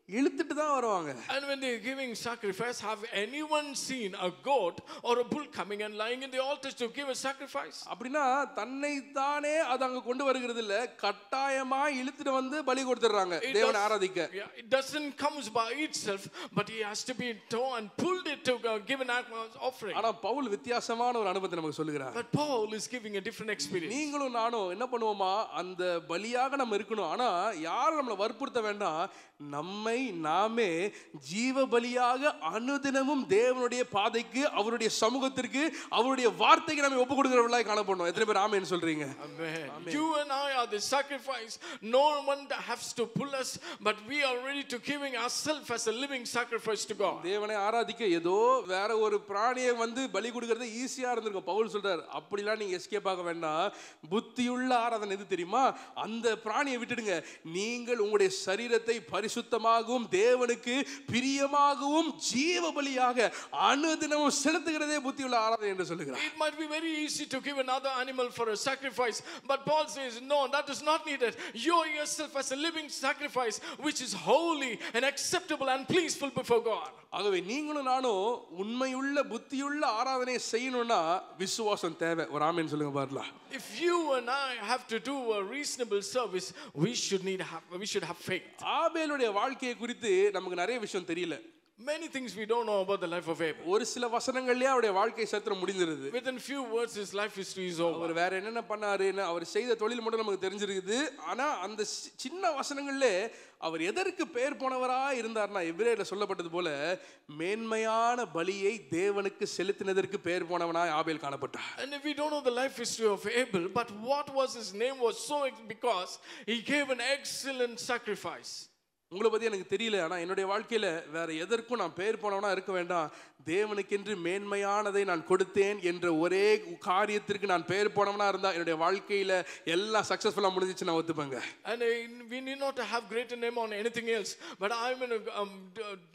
Speaker 2: இழுத்துட்டு தான் வருவாங்க.
Speaker 3: And when they are giving sacrifice, have anyone seen a goat or a bull coming and lying in the altar to give a sacrifice?
Speaker 2: அப்படினா தன்னை தானே அது அங்க கொண்டு வருகிறது இல்ல, கட்டாயமா இழுத்துட்டு வந்து பலி கொடுத்துறாங்க தேவனை ஆராதிக்க.
Speaker 3: It doesn't comes by itself, but he has to be towed and pulled it to give an offering.
Speaker 2: ஆனா பவுல் வித்தியாசமான ஒரு அனுபவத்தை நமக்கு சொல்லுகிறார்.
Speaker 3: But Paul is giving a different experience.
Speaker 2: நீங்களும் நானும் என்ன பண்ணுவோமா, அந்த பலியாக நம்ம இருக்கணும். ஆனா யாரும் நம்மளை வற்புறுத்த வேண்டாம். நம்மை நாமே ஜீவ பலியாக அனுதினமும் தேவனுடைய பாதைக்கு, அவருடைய சமூகத்திற்கு, அவருடைய வார்த்தைக்கு நம்ம ஒப்பு கொடுக்கிறவர்களாய் காணப்படணும். எத்தனை பேர் ஆமென் சொல்றீங்க?
Speaker 3: Amen. You and I are the sacrifice. No one has to pull us, but we are ready to giving ourselves as a living sacrifice to God.
Speaker 2: தேவனை ஆராதிக்க ஏதோ வேற ஒரு பிராணியை வந்து பலி கொடுக்கிறது ஈஸியா இருந்திருக்கும். பவுல் சொல்றார், அப்படிலாம் நீங்க எஸ்கேப் ஆக வேண்டாம். புத்தியுள்ள ஆராதனை எது தெரியுமா? அந்த பிராணியை விட்டுடுங்க. நீங்கள் உங்களுடைய சரீரத்தை பரிசுத்தமாகவும் தேவனுக்கு பிரியமாகவும் ஜீவ பலியாக அனுதினமும் செலுத்துகிறதே புத்தியுள்ள ஆராதனை என்று சொல்லுகிறார்.
Speaker 3: It might be very easy to give another animal for a sacrifice, but Paul says no, that is not needed. You yourself as a living sacrifice which is holy and acceptable and pleaseful before God.
Speaker 2: ஆகவே நீங்களும் நானும் உண்மையுள்ள புத்தியுள்ள ஆராதனை செய்யணும்னா விசுவாசம் தேவை. ஒரு ஆமென் சொல்லுங்க பாருங்க.
Speaker 3: If you and I have to do a reasonable service, we should have faith.
Speaker 2: ஆபேலுடைய வாழ்க்கையை குறித்து நமக்கு நிறைய விஷயம் தெரியல.
Speaker 3: Many things we don't know about the life of Abel.
Speaker 2: ஒரு சில வசனங்கள்லயே அவருடைய வாழ்க்கை சரித்திரம் முடிஞ்சிருது.
Speaker 3: Within few words his life history is over.
Speaker 2: அவர் வேற என்னென்ன பண்ணாருன்னு அவர் செய்த தொழில் மட்டும் நமக்கு தெரிஞ்சிருக்குது. ஆனா அந்த சின்ன வசனங்கள்ல அவர் எதற்கு பெயர் போனவரா இருந்தார்னா, எபிரேயர்ல சொல்லப்பட்டது போல மேன்மையான பலியை தேவனுக்கு செலுத்தினதற்கு பெயர் போனவனாய் ஆபேல் காணப்பட்டார்.
Speaker 3: And if we don't know the life history of Abel, but what was his name was so because he gave an excellent sacrifice.
Speaker 2: உங்களை பத்தி எனக்கு தெரியல, ஆனா என்னுடைய வாழ்க்கையில வேற எதற்கும் நான் பெயர் போனவனா இருக்க வேண்டாம். தேவனுக்கென்று மேன்மையானதை நான் கொடுத்தேன் என்ற ஒரே காரியத்திற்கு நான் பெயர் போனவனா இருந்தா என்னுடைய வாழ்க்கையில எல்லாம் சக்சஸ்ஃபுல்லா முடிஞ்சிச்சு நான் ஒத்துப்பேங்க.
Speaker 3: And we need not to have greater name on anything else, but I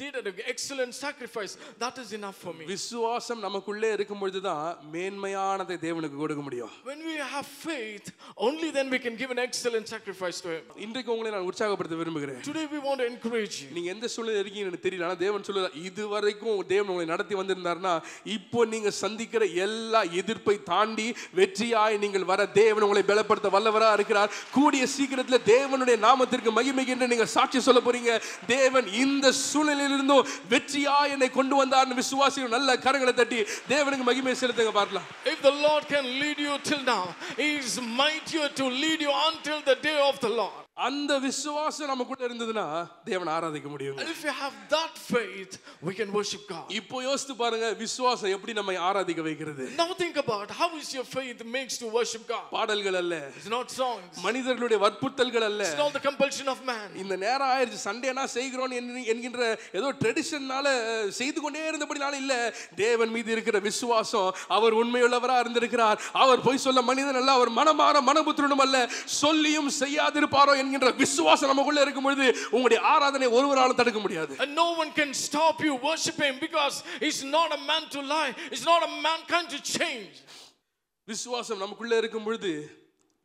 Speaker 3: did an excellent sacrifice. That is enough for me.
Speaker 2: விசுவாசம் நமக்குள்ளே இருக்கும் பொழுது தான் மேன்மையானதை தேவனுக்கு கொடுக்க முடியும்.
Speaker 3: When we have faith, only then we can give an excellent sacrifice to him.
Speaker 2: இன்றைக்கு உங்களை நான் உற்சாகப்படுத்த விரும்புகிறேன்.
Speaker 3: Today we want to encourage you.
Speaker 2: நீங்க எந்த சூழ்நிலையில இருக்கீங்கன்னு எனக்கு தெரியல, ஆனா தேவன் சொல்றார், இதுவரைக்கும் தேவன் உங்களை நடத்தி வந்திருந்தார்னா இப்போ நீங்க சந்திக்கிற எல்லா எதிர்ப்பை தாண்டி வெற்றியாய் நீங்கள் வர தேவன் உங்களை பலப்படுத்த வல்லவரா இருக்கிறார். கூடிய சீக்கிரத்தில் தேவனுடைய நாமத்திற்கு மகிமை என்று நீங்க சாட்சி சொல்ல போறீங்க. தேவன் இந்த சூழ்நிலையிலிருந்தும் வெற்றியாய் என்னை கொண்டு வந்தார்னு விசுவாசிகள் நல்ல கரங்களை தட்டி தேவனுக்கு மகிமை செலுத்துங்க பார்க்கலாம்.
Speaker 3: If the Lord can lead you till now, he is mightier to lead you until the day of the Lord.
Speaker 2: அந்த விசுவாசம் நமக்குள்ள இருந்ததுன்னா தேவனை ஆராதிக்க முடியும்.
Speaker 3: And if you have that faith, we can worship God.
Speaker 2: இப்போ யோசித்து பாருங்க, விசுவாசம் எப்படி நம்மை ஆராதிக்க வைக்கிறது.
Speaker 3: Now think about how is your faith makes to worship God.
Speaker 2: பாடல்கள் அல்ல,
Speaker 3: It's not songs.
Speaker 2: மனிதர்களுடைய வற்புறுத்தல்கள் அல்ல,
Speaker 3: It's not the compulsion of man.
Speaker 2: இந்த நேரம் ஆயிருச்சு சண்டேனா செய்கிறோம் என்கின்ற ஏதோ ட்ரெடிஷனால செய்து கொண்டே இருந்தபடினால இல்ல. தேவன் மீது இருக்கிற விசுவாசம், அவர் உண்மையுள்ளவரா இருந்திருக்கிறார். அவர் பொய் சொல்ல மனிதன் அல்ல, அவர் மனமாற மனபுத்திரனும் அல்ல, சொல்லியும் செய்யாதிருப்பாரோ என்கின்ற விசுவாசம் நமக்குள்ள இருக்கும் பொழுது உங்களுடைய ஆராதனை ஒருவராலும் தடுக்க முடியாது.
Speaker 3: And no one can stop you worshiping because he's not a man to lie. He's not a mankind to change.
Speaker 2: விசுவாசம் நமக்குள்ள இருக்கும் பொழுது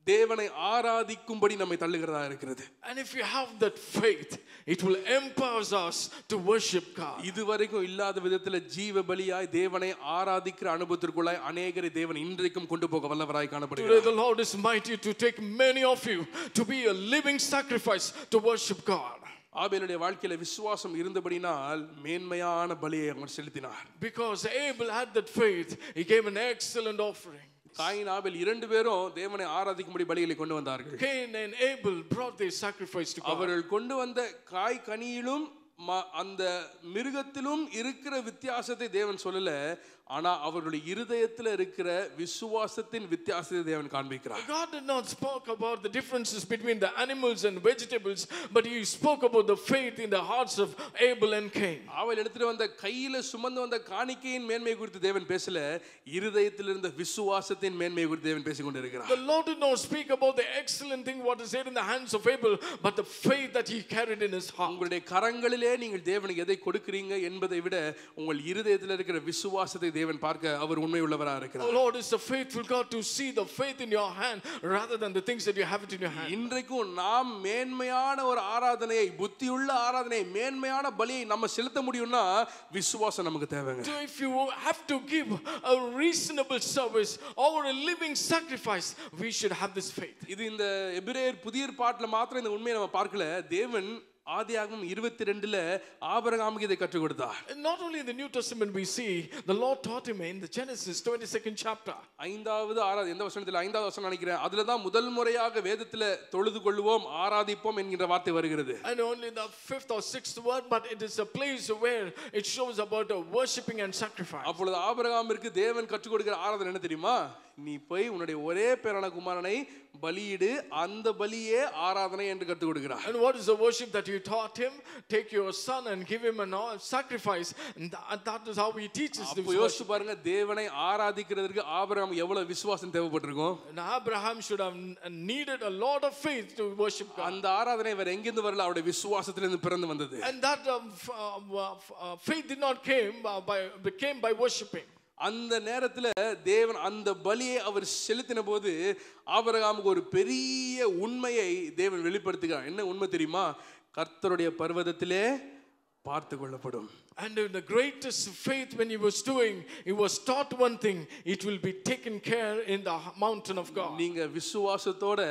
Speaker 2: தேவனை ஆராதிக்கும்படி நம்மை தள்ளுகிறதா இருக்கிறது.
Speaker 3: And if you have that faith, it will empower us to worship God.
Speaker 2: இதுவரைக்கும் இல்லாத விதத்துல ஜீவ பலியாய் தேவனை ஆராதிக்கிற அனுபவத்திற்குள்ளாய் அநேகரை தேவன் இன்றைக்கும் கொண்டு போக வல்லவராய் காணப்படுகிறார்.
Speaker 3: Today the Lord is mighty to take many of you to be a living sacrifice to worship God.
Speaker 2: ஆபேலுடைய வாழ்க்கையில விசுவாசம் இருந்தபடினால் மேன்மையான பலியை அவர் செலுத்தினார்.
Speaker 3: Because Abel had that faith, he gave an excellent offering.
Speaker 2: Cain Abel இரண்டு பேரும் தேவனை ஆராதிக்கும்படி பலிகளை கொண்டு வந்தார்கள்.
Speaker 3: Cain and Abel brought their sacrifice to God.
Speaker 2: அவர்கள் கொண்டு வந்த காய் கனியிலும் அந்த மிருகத்திலும் இருக்கிற வித்தியாசத்தை தேவன் சொல்லல, ஆனா அவர்களுடைய இருதயத்தில் இருக்கிற விசுவாசத்தின் வித்தியாசத்தை தேவன் காண்பிக்கிறார்.
Speaker 3: God did not speak about the differences between the animals and vegetables, but he spoke about the faith in the hearts of Abel and Cain.
Speaker 2: அவள் எடுத்துட்டு வந்த கையில சுமந்து வந்த காணிக்கையின் மேன்மை குறித்து தேவன் பேசல, இருதயத்தில் இருந்த விசுவாசத்தின் மேன்மை குறித்து தேவன் பேசிக் கொண்டிருக்கிறார்.
Speaker 3: The Lord did not speak about the excellent thing what is there in the hands of Abel, but the faith that he carried in his heart.
Speaker 2: உங்களுடைய கரங்களில் நாளிலே நீங்கள் தேவனுக்கு எதை கொடுக்கிறீங்க என்பதை விட உங்கள் இருதயத்தில் இருக்கிற விசுவாசத்தை தேவன் பார்க்க அவர் உண்மை உள்ளவராக இருக்கிறார்.
Speaker 3: The Lord is a faithful God to see the faith in your hand rather than the things that you have it in your hand.
Speaker 2: இன்றைக்கும் நாம் மேன்மையான ஒரு ஆராதனையை, புத்தியுள்ள ஆராதனையை, மேன்மையான பலியை நம்ம செலுத்த முடியும்னா விசுவாசம் நமக்கு தேவைங்க.
Speaker 3: So if you have to give a reasonable service or a living sacrifice, we should have this faith.
Speaker 2: இது இந்த எபிரேயர் புதிய ஏற்பாட்டில் மாத்திரம் இந்த உண்மையை நம்ம பார்க்கல. தேவன் ஆதியாகமம் 22ல ஆபிரகாமுக்கு இதை கற்றுக் கொடுத்தார்.
Speaker 3: Not only in the New Testament we see the Lord taught him in the Genesis 22nd chapter.
Speaker 2: ஐந்தாவது எந்த வசனத்தில்? 5வது வசனம் நினைக்கிறேன். அதுல தான் முதல் முறையாக வேதத்துல தொழுது கொள்வோம், ஆராதிப்போம் என்கிற வார்த்தை வருகிறது.
Speaker 3: And only the 5th or 6th word, but it is a place where it shows about worshiping and sacrifice.
Speaker 2: அப்பொழுது ஆபிரகாமிற்கு தேவன் கற்றுக் கொடுக்கிற ஆராதனை என்ன தெரியுமா? நீ போய் உன்னுடைய ஒரே பேரான குமாரனை பலியிடு, அந்த பலியே ஆராதனை என்று கற்றுக் கொடுக்கிறார்.
Speaker 3: And what is the worship that you taught him? Take your son and give him a sacrifice, and that is how he teaches this.
Speaker 2: அப்ப யோசிச்சு பாருங்க, தேவனை ஆராதிக்கிறதுக்கு ஆபிரகாம் எவ்வளவு விசுவாசம் தேவைப்பட்டிருக்கும்.
Speaker 3: And Abraham should have needed a lot of faith to worship God.
Speaker 2: அந்த ஆராதனை வேற எங்கிருந்து வரல, அவருடைய விசுவாசத்திலிருந்து பிறந்து வந்தது.
Speaker 3: And that faith did not came by worshiping.
Speaker 2: அந்த நேரத்துல தேவன் அந்த பலியை அவர் செலுத்தின போது ஆபிரகாமுக்கு ஒரு பெரிய உண்மையை தேவன் வெளிப்படுத்துகிறார். என்ன உண்மை தெரியுமா? கர்த்தருடைய பர்வதத்திலே பார்த்து கொள்ளப்படும்.
Speaker 3: And in the greatest faith when he was doing, he was taught one thing: it will be taken care in the mountain of God.
Speaker 2: நீங்க விசுவாசத்தோட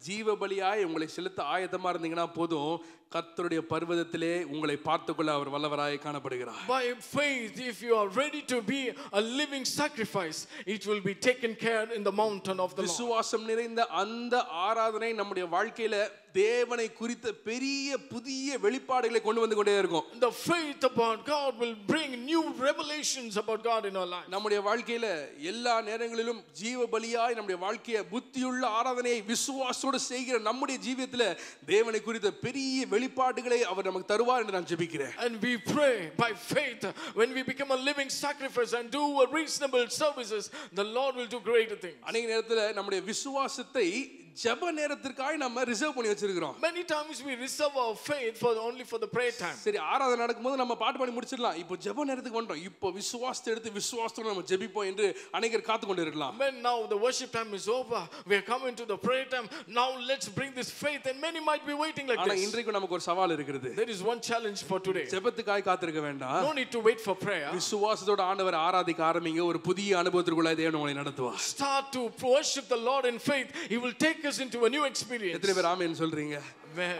Speaker 2: ஜீவ பலியாய் உங்களை செலுத்த ஆயத்தமா இருந்தீங்கன்னா போதும், கர்த்தருடைய பர்வதத்திலே உங்களை பார்த்துக்கொள்ள அவர் வல்லவராய் காணப்படுகிறார்.
Speaker 3: By faith, if you are ready to be a living sacrifice, it will be taken care in the mountain of the Lord.
Speaker 2: விசுவாசம் நிறைந்த அந்த ஆராதனை நம்முடைய வாழ்க்கையில தேவனை குறித்த பெரிய புதிய வெளிப்பாடுகளை கொண்டு வந்து கொண்டே இருக்கும்.
Speaker 3: The faith about God will bring new revelations about God in our life.
Speaker 2: நம்முடைய வாழ்க்கையில எல்லா நேரங்களிலும் ஜீவ பலியாய் நம்முடைய வாழ்க்கையை புத்தியுள்ள ஆராதனையை விசுவாசத்தோடு செய்கிற நம்முடைய ஜீவியத்துல தேவனை குறித்த பெரிய வெளிப்பாடுகளை அவர் நமக்கு தருவார் என்று நான் ஜெபிக்கிறேன்.
Speaker 3: And we pray by faith, when we become a living sacrifice and do a reasonable services, the Lord will do greater things.
Speaker 2: அநேக நேரத்துல நம்முடைய விசுவாசத்தை ஜெப நேரத்திற்காக நம்ம ரிசர்வ் பண்ணி வச்சிருக்கிறோம்.
Speaker 3: Many times we reserve our faith only for the prayer time.
Speaker 2: சரி, ஆராதனை நடக்கும்போது நம்ம பாட்டு பாடி முடிச்சிடலாம், இப்போ ஜெப நேரத்துக்கு வந்துட்டோம், இப்போ விசுவாசத்தை எடுத்து விசுவாசத்தோட நம்ம ஜெபிப்போம் என்று அநேகர் காத்து கொண்டு இருக்கலாம்.
Speaker 3: When now the worship time is over, we are coming to the prayer time, now let's bring this faith, and many might be waiting like
Speaker 2: ஆனா
Speaker 3: this.
Speaker 2: இன்றைக்கு நமக்கு ஒரு சவால் இருக்குது.
Speaker 3: There is one challenge for today.
Speaker 2: ஜெபத்துக்காக காத்திருக்க வேண்டாம்.
Speaker 3: No need to wait for prayer.
Speaker 2: விசுவாசத்தோட ஆண்டவரை ஆராதிக்க ஆரம்பிங்க. ஒரு புதிய அனுபவத்திற்குள்ள தேவன் உங்களை நடத்துவார்.
Speaker 3: Start to worship the Lord in faith. He will take us into a new experience.
Speaker 2: எத்தனை பேர் ஆமென் சொல்றீங்க?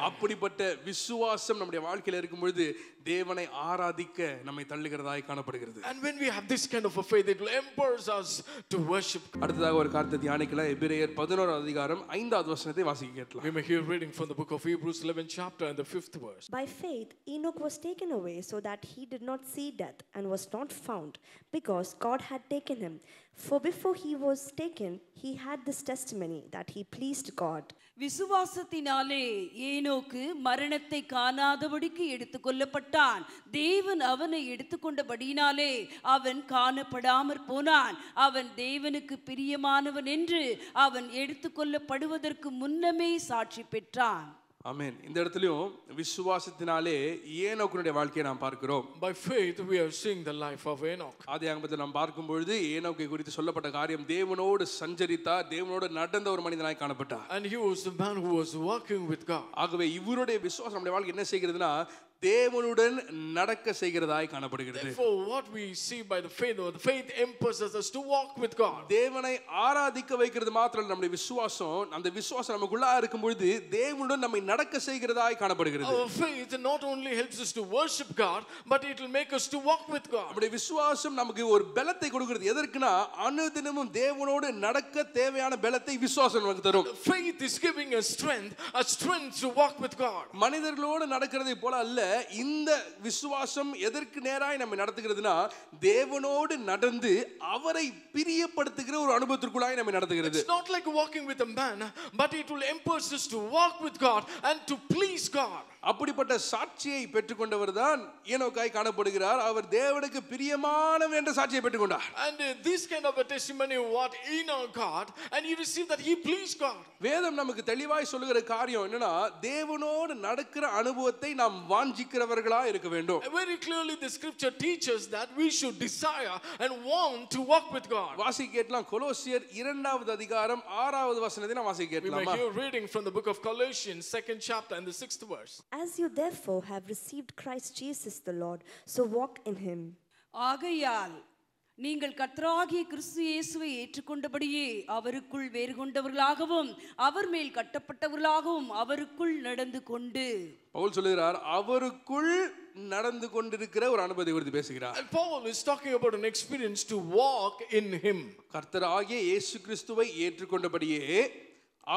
Speaker 2: அப்படிப்பட்ட விசுவாசம் நம்முடைய வாழ்க்கையில இருக்கும் பொழுது தேவனை ஆராதிக்க நம்மை தள்ளுகிறதாய் காணப்படுகிறது.
Speaker 3: And when we have this kind of a faith, it will empower us to worship.
Speaker 2: அடுத்ததாக ஒரு காரியத்தை தியானிக்கலாம். எபிரேயர் 11வது அதிகாரம் 5வது வசனத்தை வாசிக்க கேட்கலாம்.
Speaker 3: We may hear reading from the book of Hebrews 11th chapter and the 5th verse.
Speaker 4: By faith, Enoch was taken away so that he did not see death and was not found, because God had taken him. For before he was taken, he had this testimony that he pleased God.
Speaker 5: விசுவாசத்தினாலே ஏனோக்கு மரணத்தை காணாதபடிக்கு எடுத்துக்கொள்ளப்பட்டான். தேவன் அவனை எடுத்துக்கொண்டபடியினாலே அவன் காணப்படாமற் போனான். அவன் தேவனுக்கு பிரியமானவன் என்று அவன் எடுத்துக்கொள்ளப்படுவதற்கு முன்னமே சாட்சி பெற்றான்.
Speaker 2: ஆமென். இந்த இடத்துலயும் விசுவாசத்தினாலே ஏனோக்குடைய வாழ்க்கையை நாம் பார்க்கிறோம்.
Speaker 3: By faith we are seeing the life of Enoch.
Speaker 2: ஆதியாகமத்தில் நாம் பார்க்கும் பொழுது ஏனோக்கை குறித்து சொல்லப்பட்ட காரியம், தேவனோடு சஞ்சரித்தார், தேவனோடு நடந்த ஒரு மனிதனாய் காணப்பட்டார்.
Speaker 3: And he was the man who was working with God.
Speaker 2: ஆகவே இவருடைய விசுவாசம் நம்முடைய வாழ்க்கை என்ன செய்கிறதுனா தேவனுடன் நடக்க செய்கிறதாய் காணப்படுகிறது.
Speaker 3: Therefore what we see by the faith, or the faith empowers us to walk with God.
Speaker 2: தேவனை ஆராதிக்க வைக்கிறது மாத்திரம் நம்முடைய விசுவாசம், அந்த விசுவாசம் நமக்குள்ள இருக்கும் பொழுது தேவனுடன் நம்மை நடக்க செய்கிறதாய் காணப்படுகிறது.
Speaker 3: Our faith not only helps us to worship God, but it will make us to walk with God.
Speaker 2: நம்முடைய விசுவாசம் நமக்கு ஒரு பலத்தை கொடுக்கிறது. எதற்குனா அனுதினமும் தேவனோடு நடக்க தேவையான பலத்தை விசுவாசம் நமக்கு தரும்.
Speaker 3: Faith is giving us strength to walk with God.
Speaker 2: மனிதர்களோடு நடக்கிறதை போல அல்ல, இந்த விசுவாசம் எதற்கு நேராய் நம்மை நடத்துகிறதுனா தேவனோடு நடந்து அவரை பிரியப்படுத்துகிற ஒரு அனுபவத்திற்குள்ளாய் நம்மை நடத்துகிறது.
Speaker 3: It's not like walking with a man, but it will empower us to walk with God and to please God.
Speaker 2: அப்படிப்பட்ட சாட்சியை பெற்றுக்கொண்டவர் தான் ஏனோக்காய் காணப்படுகிறார். அவர் தேவனுக்கு பிரியமானவர் என்ற சாட்சியை பெற்றுக்கொண்டார்.
Speaker 3: And this kind of a testimony what Enoch got, and he received that he pleased God.
Speaker 2: வேதம் நமக்கு தெளிவாய் சொல்லுகிற காரியம் என்னன்னா, தேவனோடு நடக்கிற அனுபவத்தை நாம் வாஞ்சிக்கிறோம். வாஞ்சிக்கிறவர்களா இருக்க வேண்டும்.
Speaker 3: Very clearly the scripture teaches that we should desire and want to walk with God.
Speaker 2: வாசிக்க கேட்கலாம். கொலோசியர் 2வது அதிகாரம் 6வது வசனத்தை நாம் வாசிக்க
Speaker 3: We may
Speaker 2: கேட்கலாமா?
Speaker 3: hear reading from the book of Colossians, 2nd chapter and the 6th verse.
Speaker 4: As you therefore have received Christ Jesus the Lord, so walk in him.
Speaker 5: ஆகையால் நீங்கள் கர்த்தராகிய கிறிஸ்து இயேசுவை ஏற்றுக்கொண்டபடியே அவருக்குள் வேறு கொண்டவர்களாகவும் அவர் மேல் கட்டப்பட்டவர்களாகவும் அவருக்குள் நடந்து கொண்டு.
Speaker 2: பவுல் சொல்லுகிறார் அவருக்குள் நடந்து கொண்டிருக்கிற ஒரு அனுபவத்தை குறித்து பேசுகிறார்.
Speaker 3: And Paul is talking about an experience to walk in him.
Speaker 2: கர்த்தராகிய இயேசு கிறிஸ்துவை ஏற்றுக்கொண்டபடியே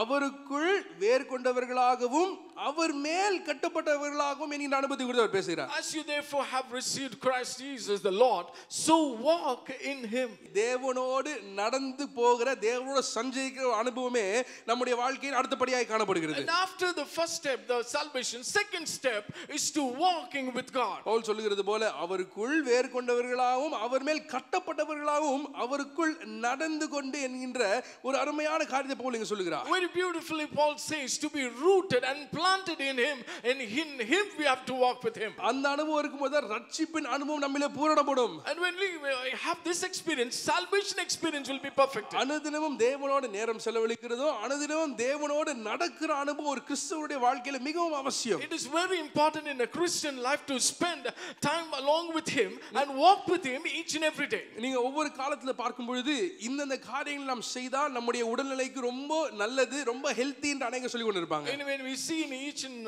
Speaker 2: அவருக்குள் வேர் கொண்டவர்களாகவும் அவர் மேல் கட்டப்பட்டவர்களாகவும் என்கிற அனுபவத்தை குறித்து அவர் பேசுகிறார்.
Speaker 3: As you therefore have received Christ Jesus the Lord, so walk in him.
Speaker 2: தேவனோடு நடந்து போகிற தேவனோடு சஞ்சரிக்கிற அனுபவமே நம்முடைய வாழ்க்கையின் அடுத்தபடியாக காணப்படுகிறது.
Speaker 3: And after the first step, the salvation, second step is to walking with God.
Speaker 2: Pavul சொல்லுகிறது போல அவருக்குள் வேர் கொண்டவர்களாகவும் அவர் மேல் கட்டப்பட்டவர்களாகவும் அவருக்குள் நடந்து கொண்டு என்கின்ற ஒரு அருமையான காரியத்தை பவுல் இங்க சொல்லுகிறார்.
Speaker 3: Very beautifully Paul says to be rooted and planted in him, and in him we have to walk with him.
Speaker 2: அந்த அனுபவம் இருக்கும்போது ரட்சிப்பின் அனுபவம் நம்மிலே பூரணப்படும்.
Speaker 3: And when we have this experience, salvation experience will be perfect.
Speaker 2: அனுதினமும் தேவனோடு நேரம் செலவழிக்கிறதோ அனுதினமும் தேவனோடு நடக்கிற அனுபவம் ஒரு கிறிஸ்தவனுடைய வாழ்க்கையில மிகவும் அவசியம்.
Speaker 3: It is very important in a Christian life to spend time along with him and walk with him each and every day.
Speaker 2: நீங்க ஒவ்வொரு காலத்துல பார்க்கும் பொழுது இந்த காரியங்களை நாம் செய்தால் நம்முடைய உடல்நிலைக்கு ரொம்ப நல்லது, ரொம்ப ஹெல்தி என்று அநேக சொல்லி கொண்டிருப்பாங்க.
Speaker 3: And when we see in each and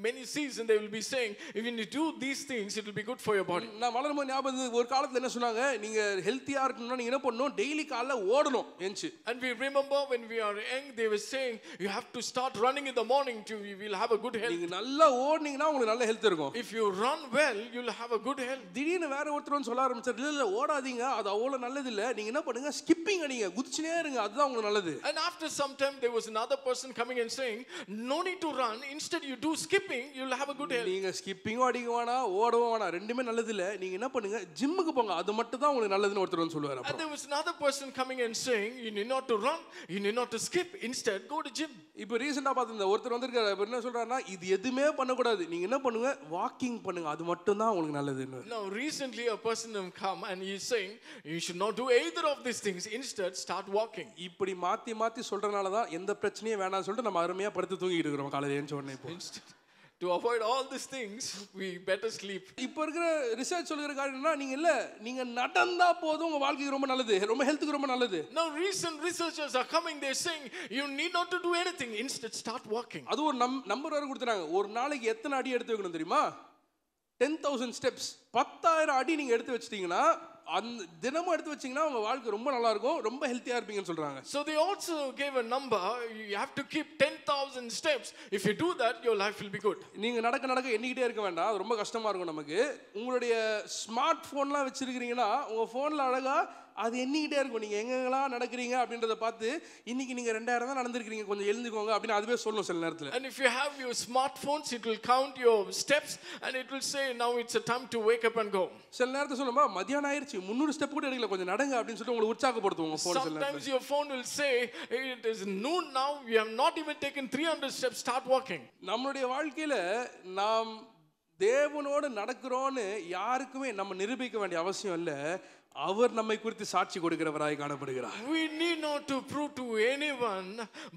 Speaker 3: many seasons they will be saying, if you do these things it will be good for your body.
Speaker 2: நான் வளரும்போது ஞாபகம் ஒரு காலத்துல என்ன சொன்னாங்க, நீங்க ஹெல்த்தியா இருக்கணும்னா நீங்க என்ன பண்ணணும், டெய்லி காலைல ஓடணும் என்ச்சு.
Speaker 3: And we remember when we are young they were saying you have to start running in the morning to you will have a good health.
Speaker 2: நீங்க நல்லா ஓடுனீங்கன்னா உங்களுக்கு நல்ல ஹெல்த் இருக்கும்.
Speaker 3: If you run well you will have a good health.
Speaker 2: திடீர்னு வேற ஒருத்தர் சொல்ல ஆரம்பிச்சார், இல்ல ஓடாதீங்க, அது அவ்வளவு நல்லது இல்ல, நீங்க என்ன பண்ணுங்க, ஸ்கிப்பிங் அடிங்க, குதிச்சுனே இருங்க, அதுதான் உங்களுக்கு நல்லது.
Speaker 3: And after some time there was another person coming and saying no need to run, instead you do skipping, you will have a good health.
Speaker 2: நீங்க ஸ்கிப்பிங்கும் அடிக்க வேணாம் ஓடவும் வேணாம், ரெண்டுமே நல்லது இல்ல, நீங்க என்ன பண்ணுங்க, ஜிம்முக்கு போங்க, அது மட்டும் தான் உங்களுக்கு நல்லதுன்னு ஒருத்தர் வந்து சொல்லுவார்.
Speaker 3: And there was another person coming and saying you need not to run, you need not to skip, instead go to gym.
Speaker 2: இப்போ ரீசெண்டா பார்த்த ஒருத்தர் வந்திருக்காரு, அவர் என்ன சொல்றாருன்னா, இது எதுவுமே பண்ணக்கூடாது, நீங்க என்ன பண்ணுங்க, வாக்கிங் பண்ணுங்க, அது மட்டும் தான் உங்களுக்கு நல்லதுன்னு.
Speaker 3: Now recently a person has come and he is saying you should not do either of these things, instead start walking.
Speaker 2: இப்படி மாத்தி மாத்தி சொல்றனால தான் எந்த பிரச்சனையும் வேணாம்னு சொல்லிட்டு நம்ம அருமையா படுத்து தூங்கிட்டு இருக்கிறோம் காலையில எழுந்த உடனே. இப்போ
Speaker 3: To avoid all these things we better sleep.
Speaker 2: இப்போ இருக்கிற ரிசர்ச் சொல்கிற காரியம்னா நீங்க நடந்தா போதும் உங்க வாழ்க்கைக்கு ரொம்ப நல்லது, ரொம்ப ஹெல்த்துக்கு ரொம்ப நல்லது.
Speaker 3: Now recent researchers are coming, they are saying you need not to do anything, instead start walking.
Speaker 2: அது ஒரு நம்பர் வர கொடுத்துறாங்க, ஒரு நாளைக்கு எத்தனை அடி எடுத்து வைக்கணும் தெரியுமா, 10,000 ஸ்டெப்ஸ், 10,000 அடி நீங்க எடுத்து வச்சிட்டீங்கன்னா அந்த தினமும் எடுத்து வச்சீங்கன்னா உங்க வாழ்க்கை ரொம்ப நல்லா இருக்கும், ரொம்ப ஹெல்த்தியா இருப்பீங்கன்னு சொல்றாங்க.
Speaker 3: So they also gave a number, you have to keep 10,000 steps, if you do that your life will be good.
Speaker 2: நீங்க நடக்க எண்ணிக்கிட்டே இருக்க வேண்டாம், அது ரொம்ப கஷ்டமா இருக்கும் நமக்கு. உங்களுடைய ஸ்மார்ட் போன்லாம் வச்சிருக்கீங்கன்னா உங்க போன்ல அழகா அது எண்ணிக்கிட்டே இருக்கும், நீங்க எங்கெங்கெல்லாம் நடக்கிறீங்க அப்படின்றத பார்த்து இன்னைக்கு நீங்க 2000 தான் நடந்திருக்கீங்க, கொஞ்சம் எழுந்துக்கோங்க அப்படின்னு அதுவே சொல்லும் சில நேரத்துல.
Speaker 3: And if you have your smartphones it will count your steps and it will say now it's a time to wake up and go.
Speaker 2: சில நேரத்துல சொல்லுமா, மத்தியானம் ஆயிருச்சு 300 ஸ்டெப் கூட எடுக்கல, கொஞ்சம் நடங்க அப்படின்னு சொல்லிட்டு உங்களுக்கு உற்சாகப்படுத்தும் உங்க phone.
Speaker 3: Sometimes your phone will say it is noon now, you have not even taken 300 steps, start walking.
Speaker 2: நம்மளுடைய வாழ்க்கையில நாம் தேவனோடு நடக்கிறோன்னு யாருக்குமே நம்ம நிரூபிக்க வேண்டிய அவசியம் இல்லை, அவர் நம்மை குறித்து சாட்சி கொடுக்கிறவராய் காணப்படுகிறார்.
Speaker 3: We need not to prove to anyone,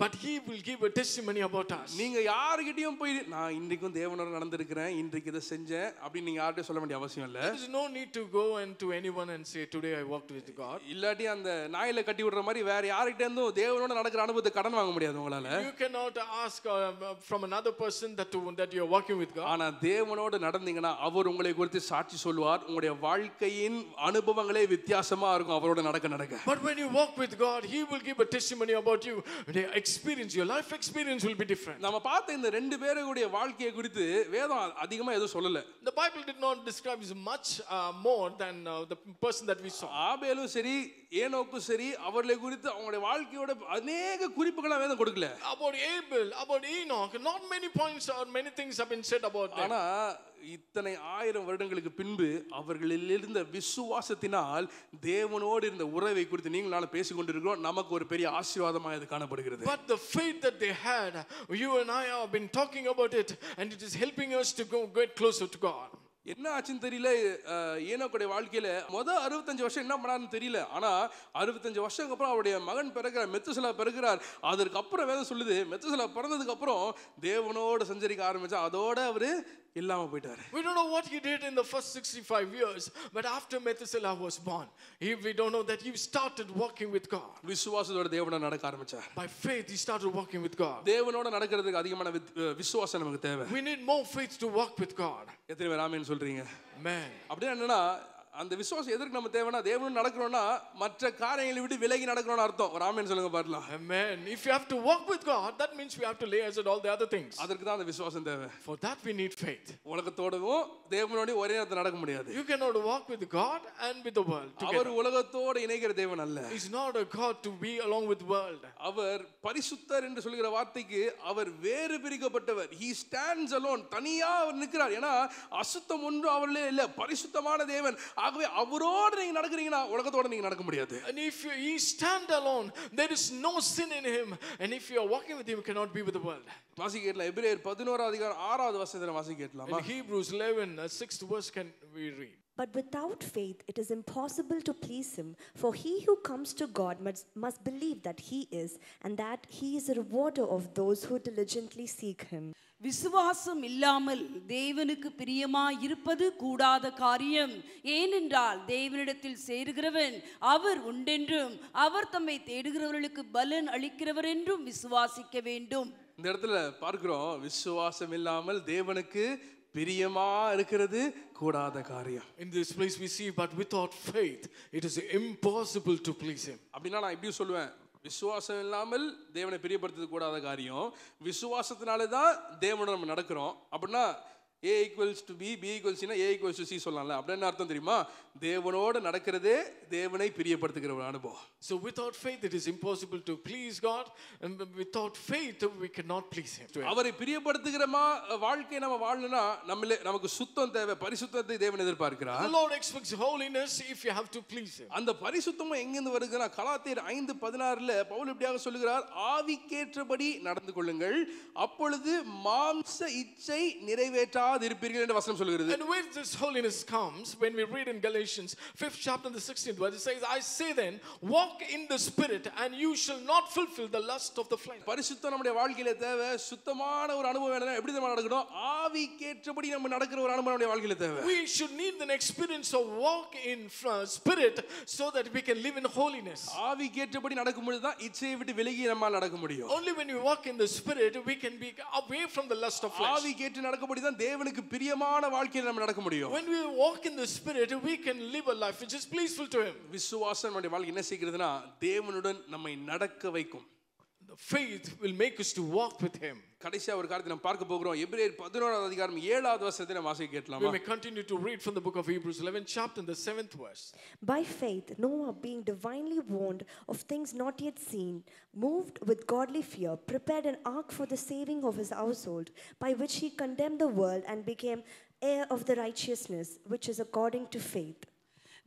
Speaker 3: but he will give a testimony about us.
Speaker 2: நீங்க யார்கிட்டயும் போய் நான் இன்றைக்கும் தேவனோடு நடந்திருக்கிறேன், இன்றைக்கு இதை செஞ்சேன் அப்படி நீங்க யார்கிட்டயும் சொல்ல வேண்டிய அவசியம் இல்லை.
Speaker 3: There is no need to go and to anyone and say today I walked with God.
Speaker 2: இல்லாட்டி அந்த நாயில கட்டி விடுற மாதிரி வேற யார்கிட்ட இருந்தும் தேவனோடு நடக்கிற அனுபவத்தை கடன் வாங்க முடியாது உங்களால.
Speaker 3: You cannot ask from another person that you are walking with God.
Speaker 2: ஆனா தேவனோடு நடந்தீங்கன்னா அவர் உங்களை குறித்து சாட்சி சொல்வார், உங்களுடைய வாழ்க்கையின் அனுபவங்களே வித்தியாசமா இருக்கும் அவரோட நடக்க.
Speaker 3: But when you walk with God he will give a testimony about you, the experience, your life experience will be different.
Speaker 2: நம்ம பார்த்த இந்த ரெண்டு பேருடைய வாழ்க்கையை குறித்து வேதம் அதிகமா எதுவும் சொல்லல.
Speaker 3: The Bible did not describe much more than the person that we saw.
Speaker 2: ஆபேலும் சரி ஏனோக்கும் சரி அவர்களை குறித்து அவங்களுடைய வாழ்க்கையோட அநேக குறிப்புகளை வேதம் கொடுக்கல.
Speaker 3: About Abel, about Enoch, not many points or many things have been said about them.
Speaker 2: ஆனா இத்தனை 1000 வருடங்களுக்கு பின்பு அவர்களில் இருந்த விசுவாசத்தினால் தேவனோடு இருந்த உறவை குறித்து நீங்கள் நானும் பேசிக் கொண்டிருக்கிறோம். நமக்கு ஒரு பெரிய ஆசீர்வாதமாக இது காணப்படுகிறது.
Speaker 3: But the faith that they had, you and I have been talking about it, and it is helping us to get closer to God.
Speaker 2: என்ன ஆச்சுன்னு தெரியல. ஏனோக்குடைய வாழ்க்கையில 65 வருஷம் என்ன பண்ணாருன்னு தெரியல. ஆனா 65 வருஷத்துக்கு அப்புறம் அவருடைய மகன் பிறகுறார், மெத்துசலா பிறகுறார். அதற்கு அப்புறம் வேதம் சொல்லுது, மெத்துசலா பிறந்ததுக்கு அப்புறம் தேவனோடு சஞ்சரிக்க ஆரம்பிச்சா அதோட அவரு இல்லாம போயிட்டாரு.
Speaker 3: We don't know what he did in the first 65 years, but after Methuselah was born, we don't know that he started walking with God.
Speaker 2: விசுவாசத்தோட தேவனோட நடக்க ஆரம்பிச்சார்.
Speaker 3: By faith he started walking with God.
Speaker 2: தேவனோட நடக்கிறதுக்கு அதிகமான விசுவாசம் நமக்கு தேவை.
Speaker 3: We need more faith to walk with God.
Speaker 2: எத்தனை பேர் ஆமென் சொல்றீங்க?
Speaker 3: Amen.
Speaker 2: அப்படியே என்னன்னா அந்த விசுவாசம் எதற்கு நம்ம தேவைன்னா தேவனோட நடக்கணும்னா மற்ற காரியங்களை விட்டு விலகி நடக்கணும்னு அர்த்தம். ஒரு ஆமென் சொல்லுங்க பாருலாம்.
Speaker 3: Amen. If you have to walk with God, that means we have to lay aside all the other things.
Speaker 2: அதற்கு தான் அந்த விசுவாசம் தேவை.
Speaker 3: For that we need faith.
Speaker 2: உலகத்தோடவும் தேவனோடவும் ஒரே நேரத்துல நடக்க முடியாது.
Speaker 3: You cannot walk with God and with the world together.
Speaker 2: அவர் உலகத்தோட இணைக்கிற தேவன் அல்ல.
Speaker 3: He's not a God to be along with world.
Speaker 2: அவர் பரிசுத்தர் என்று சொல்கிற வார்த்தைக்கு அவர் வேறு பிரிக்கப்பட்டவர். He stands alone. தனியா அவர் நிற்கிறார். ஏன்னா அசுத்தம் ஒன்றும் அவரிலே இல்ல. பரிசுத்தமான தேவன். ஆகவே அவரோட நீங்க நடக்கிறீங்கன்னா உலகத்தோட நீங்க நடக்க முடியாது.
Speaker 3: And if he stand alone, there is no sin in him. And if you are walking with him, you cannot be with the world.
Speaker 2: வாசிக்கலாம். எபிரேயர் 11 வசனத்தை வாசிக்கலாமா?
Speaker 3: In Hebrews 11, 6th verse can we read.
Speaker 4: But without faith it is impossible to please him, for he who comes to God must believe that he is, and that he is a rewarder of those who diligently seek him.
Speaker 5: விசுவாசம் இல்லாமல் தேவனுக்கு பிரியமாய் இருப்பது கூடாத காரியம். ஏனென்றால் தேவனிடத்தில் சேருகிறவன் அவர் உண்டென்றும் அவர் தம்மை தேடுகிறவர்களுக்கு பலன் அளிக்கிறவர் என்றும் விசுவாசிக்க வேண்டும்.
Speaker 2: இந்த இடத்துல பார்க்கிறோம், விசுவாசம் இல்லாமல் தேவனுக்கு பிரியமா இருக்கிறது கூடாத காரியம்.
Speaker 3: In this place we see, but without faith it is impossible to please him.
Speaker 2: அப்படின்னா நான் இப்படி சொல்லுவேன், விசுவாசம் இல்லாமல் தேவனை பிரியப்படுத்துறது கூடாத காரியம். விசுவாசத்தினால தான் தேவனோட நம்ம நடக்கிறோம். அப்படின்னா A equals to B, B equals to A equals to C சொல்லலாம்ல. அப்படி என்ன அர்த்தம் தெரியுமா? தேவனோடு நடக்கிறதே தேவனை பிரியப்படுத்துகிற ஒரு அனுபவம்.
Speaker 3: So without faith it is impossible to please God, and without faith we cannot please him.
Speaker 2: அவரை பிரியப்படுத்துகிற வாழ்க்கை நம்ம வாழணும்னா நமக்கு சுத்தம் தேவை. பரிசுத்தத்தை தேவன் எதிர்பார்க்கிறார்.
Speaker 3: The Lord expects holiness if you have to please him.
Speaker 2: அந்த பரிசுத்தமும் எங்கிருந்து வருதுன்னா கலாத்தியர் 5:16 பவுல் இப்படியாக சொல்லுகிறார், ஆவிக்கேற்றபடி நடந்து கொள்ளுங்கள், அப்பொழுது மாம்ச இச்சை நிறைவேற்றாது இருப்பீர்கள் என்று வசனம் சொல்கிறது.
Speaker 3: And where this holiness comes, when we read in Galatians 5th chapter the 16th verse, it says, I say then, walk in the spirit and you shall not fulfill the lust of the flesh.
Speaker 2: பரிசுத்தம் நம்முடைய வாழ்க்கையில தேவை. சுத்தமான ஒரு அனுபவம் வேணும்னா எப்படி நம்ம நடக்கணும்? ஆவிக்கேற்றபடி நம்ம நடக்கிற ஒரு அனுபவம் நம்முடைய வாழ்க்கையில தேவை.
Speaker 3: We should need an experience of walk in spirit so that we can live in holiness.
Speaker 2: ஆவிக்கேற்றபடி நடக்கும்போது தான் இச்சையை விட்டு விலகி நம்மால் நடக்க முடியும்.
Speaker 3: Only when we walk in the spirit we can be away from the lust of flesh.
Speaker 2: ஆவிக்கேற்று நடக்கும்போது தான் தேவனுக்கு பிரியமான வாழ்க்கையில நம்ம நடக்க முடியும்.
Speaker 3: When we walk in the spirit we can live a life which is pleaseful to him.
Speaker 2: விசுவாசம் நம்முடைய வாழ்க்கை என்ன செய்கிறதுனா தேவனுடன் நம்மை நடக்க வைக்கும்.
Speaker 3: The faith will make us to walk with him.
Speaker 2: கடைசியா ஒரு காரியத்தை நாம் பார்க்க போகிறோம். எபிரேயர் 11 வசனத்தை நாம் வாசிக்க கேட்கலாமா?
Speaker 3: We may continue to read from the book of Hebrews 11th chapter and the 7th verse.
Speaker 4: By faith Noah, being divinely warned of things not yet seen, moved with godly fear, prepared an ark for the saving of his household, by which he condemned the world and became heir of the righteousness which is according to faith.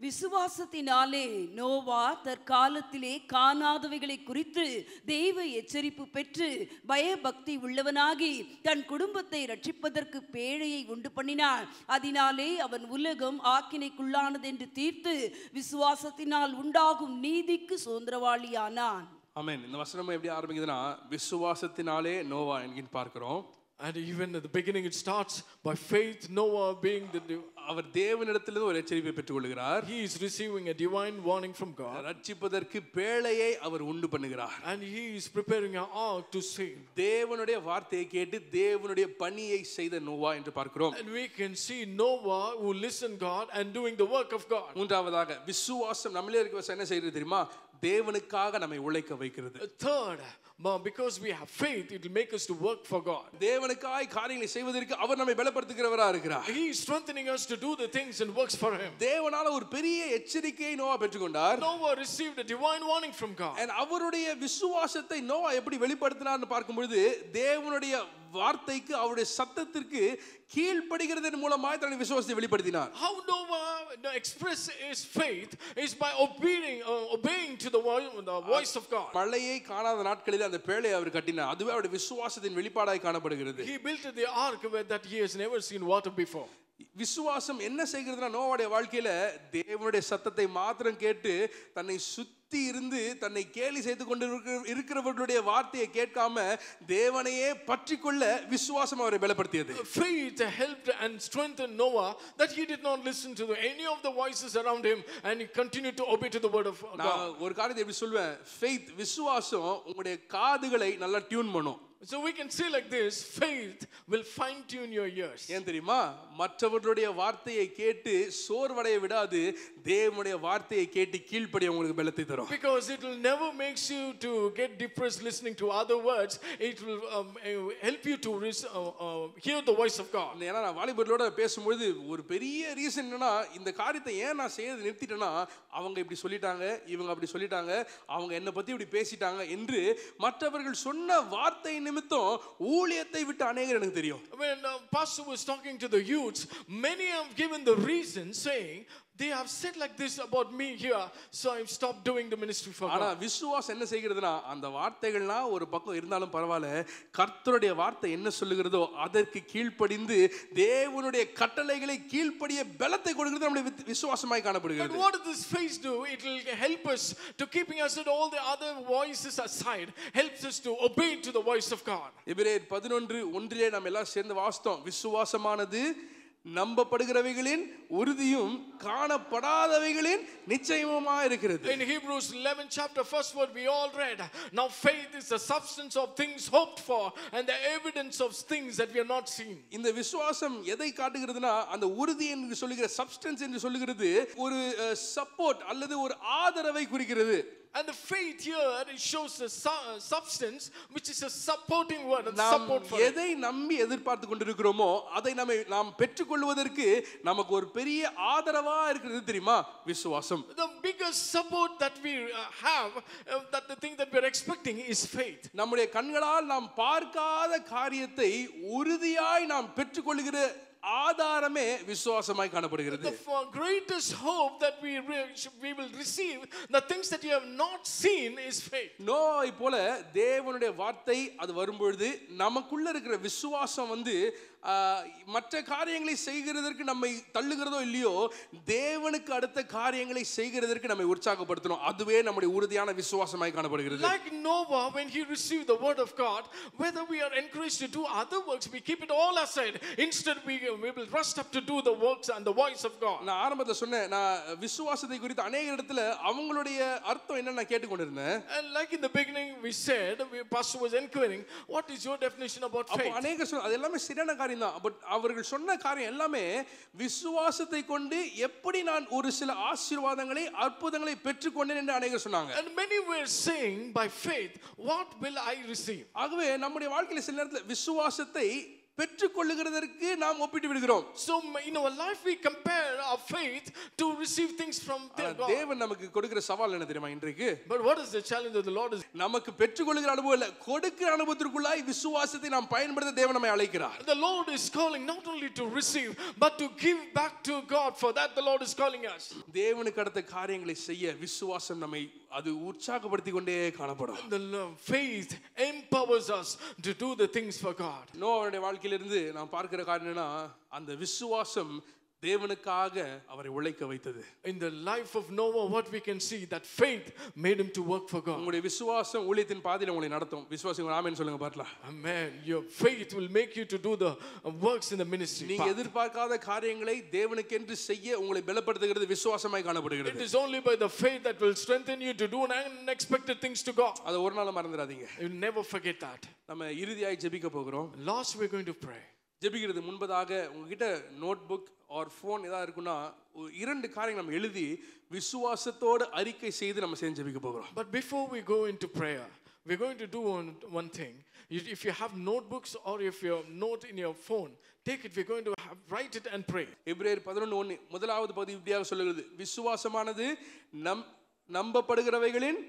Speaker 5: விசுவாசத்தினாலே நோவா தற்காலத்திலே காணாதவைகளை குறித்து தெய்வ எச்சரிப்பு பெற்று பயபக்தி உள்ளவனாகி தன் குடும்பத்தை ரட்சிப்பதற்கு பேழையை உண்டு பண்ணினான். அதனாலே அவன் உலகம் ஆக்கினைக்குள்ளானது என்று தீர்த்து விசுவாசத்தினால் உண்டாகும் நீதிக்கு சுதந்திரவாளியானான்.
Speaker 2: ஆமென். இந்த வசனம் எப்படி ஆரம்பிக்குதுன்னா விசுவாசத்தினாலே நோவா என்கிற பார்க்கிறோம்.
Speaker 3: And even at the beginning it starts by faith Noah being
Speaker 2: அவர் தேவனிடத்திலிருந்து ஒரு எச்சரிப்பை பெற்றுக்கொள்கிறார்.
Speaker 3: he is receiving a divine warning from God.
Speaker 2: ரட்சிப்பதற்கு பேழையை அவர் உண்டு பண்ணுகிறார்.
Speaker 3: And he is preparing an ark to save.
Speaker 2: தேவனுடைய வார்த்தையை கேட்டு தேவனுடைய பணியை செய்த நோவா என்று பார்க்கிறோம்.
Speaker 3: And we can see Noah who listened God and doing the work of God.
Speaker 2: மூன்றாவதாக விசுவாசம் நம்மளே இருக்க என்ன செய்யறது தெரியுமா? தேவனுக்காக நம்மை உழைக்க வைக்கிறது.
Speaker 3: Third, because we have faith it will make us to work for God.
Speaker 2: தேவனுக்காய் காரியங்களை செய்வதற்கு அவர் நம்மை பலப்படுத்துகிறவரா இருக்கிறார்.
Speaker 3: He is strengthening us to to do the things and works for him.
Speaker 2: தேவனால ஒரு பெரிய எச்சரிக்கையை நோவா பெற்றுக்கொண்டார்.
Speaker 3: Noah received a divine warning from God.
Speaker 2: and அவருடைய விசுவாசத்தை நோவா எப்படி வெளிப்படுத்தினார்னு பார்க்கும்போது தேவனுடைய வார்த்தைக்கு அவருடைய சத்தத்திற்கு கீழ்ப்படிகிறதன் மூலமாக தன்னுடைய விசுவாசத்தை வெளிப்படுத்தினார்.
Speaker 3: How Noah express his faith is by obeying to the voice of God.
Speaker 2: மழையை காணாத நாட்களில் அந்த பேழையை அவர் கட்டினார். அதுவே அவருடைய விசுவாசத்தின் வெளிப்பாடாய் காணப்படுகிறது.
Speaker 3: He built the ark where that he has never seen water before.
Speaker 2: விசுவாசம் என்ன செய்கிறதுனா நோவாவுடைய வாழ்க்கையில தேவனுடைய சத்தத்தை மாத்திரம் கேட்டு தன்னை சுத்தி இருந்து தன்னை கேலி செய்து கொண்டு இருக்கிறவர்களுடைய வார்த்தையை கேட்காம தேவனையே பற்றிக்கொள்ள விசுவாசம் அவரை பலப்படுத்தியது.
Speaker 3: Faith helped and strengthened Noah that he did not listen to any of the voices around him and he continued to obey to the word of God.
Speaker 2: நான் ஒரு காரியத்தை எப்படி சொல்வேன், faith விசுவாசம் உங்களுடைய காதுகளை நல்லா டியூன் பண்ணும்.
Speaker 3: So we can say like this, faith will fine tune your ears.
Speaker 2: ஏன் தெரியுமா, மற்றவர்களுடைய வார்த்தையை கேட்டு சோர்வடைய விடாது, தேவனுடைய வார்த்தையை கேட்டு கீழ்ப்படிய உங்களுக்கு பலத்தை தரும்.
Speaker 3: Because it will never makes you to get depressed listening to other words. It will help you to hear the voice of God.
Speaker 2: ஏன்னா நான் வாலிபர்களோட பேசும்போது ஒரு பெரிய ரீசன் என்னன்னா, இந்த காரியத்தை ஏன் நான் செய்யறது நிறுத்திட்டேன்னா, அவங்க இப்படி சொல்லிட்டாங்க, இவங்க அப்படி சொல்லிட்டாங்க, அவங்க என்ன பத்தி இப்படி பேசிட்டாங்க என்று மற்றவர்கள் சொன்ன வார்த்தை நிமித்தம் ஊழியத்தை விட்டு அநேகர் எனக்கு தெரியும்.
Speaker 3: When pastor was talking to the youths, many have given the reason saying they have said like this about me here, so I've stopped doing the ministry for God.
Speaker 2: ஆனா விசுவாசம் என்ன செய்கிறதுனா, அந்த வார்த்தைகள்லாம் ஒரு பக்கம் இருந்தாலும் பரவாயில்ல, கர்த்தருடைய வார்த்தை என்ன சொல்லுகிறதோ அதற்கு கீழ்ப்படிந்து தேவனுடைய கட்டளைகளை கீழ்ப்படிய பலத்தை கொடுக்கிறது நம்முடைய விசுவாசமாய் காணப்படுகிறது.
Speaker 3: But what does this faith do? It will help us to keeping us at all the other voices aside, helps us to obey to the voice of God.
Speaker 2: எபிரேயர் 11:1 நாம் எல்லாம் சேர்ந்து வாசித்தோம். விசுவாசமானது நம்பப்படுகிறவைகளின் உறுதியும் காணப்படாதவைகளின் நிச்சயமுமா இருக்கிறது.
Speaker 3: In Hebrews 11 chapter first word we all read, now faith is the substance of things hoped for and the evidence of things that we have not seen.
Speaker 2: இந்த விசுவாசம் எதை காட்டுகிறதுனா, அந்த உறுதி என்று சொல்லுகிற சப்ஸ்டன்ஸ் என்று சொல்லுகிறது ஒரு சப்போர்ட் அல்லது ஒரு ஆதரவை குறிக்கிறது.
Speaker 3: And the faith here, it shows a substance which is a supporting word, a support for
Speaker 2: எதை நம்பி எதிர்பார்த்து கொண்டிருக்கிறோமோ அதை நாம் பெற்றுக்கொள்வதற்கு நமக்கு ஒரு பெரிய ஆதரவா இருக்கிறது தெரியுமா, விசுவாசம்.
Speaker 3: The biggest support that we have, that the thing that we are expecting is faith.
Speaker 2: நம்முடைய கண்களால் நாம் பார்க்காத காரியத்தை உறுதியாய் நாம் பெற்றுக்கொள்கிற ஆதாரமே விசுவாசமாய் காணப்படுகிறது.
Speaker 3: The greatest hope that we will receive, the things that you have not seen, is faith.
Speaker 2: நோவாவை போல தேவனுடைய வார்த்தை அது வரும்பொழுது நமக்குள்ள இருக்கிற விசுவாசம் மற்ற காரியங்களை செய்கிறதற்கு நம்மை தள்ளுகிறதோ இல்லையோ, தேவனுக்கு அடுத்த காரியங்களை செய்கிறதற்கு நம்மை உற்சாகப்படுத்தணும். அதுவே நம்முடைய உறுதியான விசுவாசமாய் காணப்படுகிறது.
Speaker 3: Like Noah, when he received the word of God, whether we are encouraged to do other works, we keep it all aside. Instead we will rush up to do the works and the voice of God.
Speaker 2: நான் ஆரம்பத்துல சொன்னேன், நான் விசுவாசத்தை குறித்து அநேக இடத்துல அவங்களுடைய அர்த்தம் என்ன நான் கேட்டுக்கொண்டிருந்தேன்.
Speaker 3: And like in the beginning we said, pastor was inquiring, what is your definition about faith?
Speaker 2: அப்ப அநேக அது எல்லாமே சரியான காரியம் தான். பட் அவர்கள் சொன்ன காரியம் எல்லாமே விசுவாசத்தை கொண்டு எப்படி நான் ஒரு சில ஆசீர்வாதங்களை அற்புதங்களை பெற்றுக்கொண்டேன் என்று அநேகர் சொன்னாங்க.
Speaker 3: And many were saying, by faith what will I receive?
Speaker 2: ஆகவே நம்முடைய வாழ்க்கையில சில நேரத்துல விசுவாசத்தை பெற்றுக்கொள்ளுகிறதற்கு நாம் ஒப்பிட்டு விடுகிறோம்.
Speaker 3: So in our life we compare our faith to receive things from God.
Speaker 2: தேவன் நமக்கு கொடுக்கிற சவால் என்ன தெரியுமா இன்றைக்கு?
Speaker 3: But what is the challenge that the Lord is?
Speaker 2: நமக்கு பெற்றுக்கொள்ளுகிற அனுபவம் இல்ல, கொடுக்கிற அனுபவத்திற்குள்ளாய் விசுவாசத்தை நாம் பயன்படுத்த தேவன் நம்மை அழைக்கிறார்.
Speaker 3: The Lord is calling not only to receive but to give back to God. For that the Lord is calling us.
Speaker 2: தேவனுக்கு அடுத்த காரியங்களை செய்ய விசுவாசம் நம்மை அது உற்சாகப்படுத்திக் கொண்டே காணப்படும்.
Speaker 3: The faith empowers us to do the things for God.
Speaker 2: நோவாவுடைய வாழ்க்கையிலிருந்து நாம் பார்க்கிற காரணம் என்னன்னா, அந்த விசுவாசம் தேவனுக்காக அவரை உழைக்க வைத்தது.
Speaker 3: In the life of Noah, what we can see, that faith made him to work for God.
Speaker 2: உங்களுடைய விசுவாசம் ஊழியத்தின் பாதையில உங்களை நடத்தும். விசுவாசிங்க ஆமென் சொல்லுங்க பார்க்கலாம்.
Speaker 3: Amen. Your faith will make you to do the works in the ministry.
Speaker 2: நீங்க எதிர்பார்க்காத காரியங்களை தேவனுக்கென்று செய்ய உங்களை பலப்படுத்துகிறது விசுவாசமாய் காணப்படுகிறது.
Speaker 3: It is only by the faith that will strengthen you to do unexpected things to God.
Speaker 2: அதை ஒரு நாள் மறந்துடாதீங்க.
Speaker 3: You never forget that.
Speaker 2: நம்ம இறுதியாய் ஜெபிக்க போகிறோம்.
Speaker 3: Last we're going to pray.
Speaker 2: ஜெபிக்கிறது முன்பதாக உங்ககிட்ட நோட் புக் ஆர் ஃபோன் ஏதாவது இருக்குன்னா இரண்டு காரியங்கள் நம்ம எழுதி விசுவாசத்தோடு அறிக்கை செய்து நம்ம சேர்ந்து ஜெபிக்க போகிறோம்.
Speaker 3: But before we go into prayer, we're going to do one thing. If you have notebooks or if you have note in your phone, take it. We're going to write it and pray.
Speaker 2: எபிரேயர் 11:1 முதலாவது பகுதி இப்படியாக சொல்லுகிறது, விசுவாசமானது நம்பப்படுகிறவைகளின்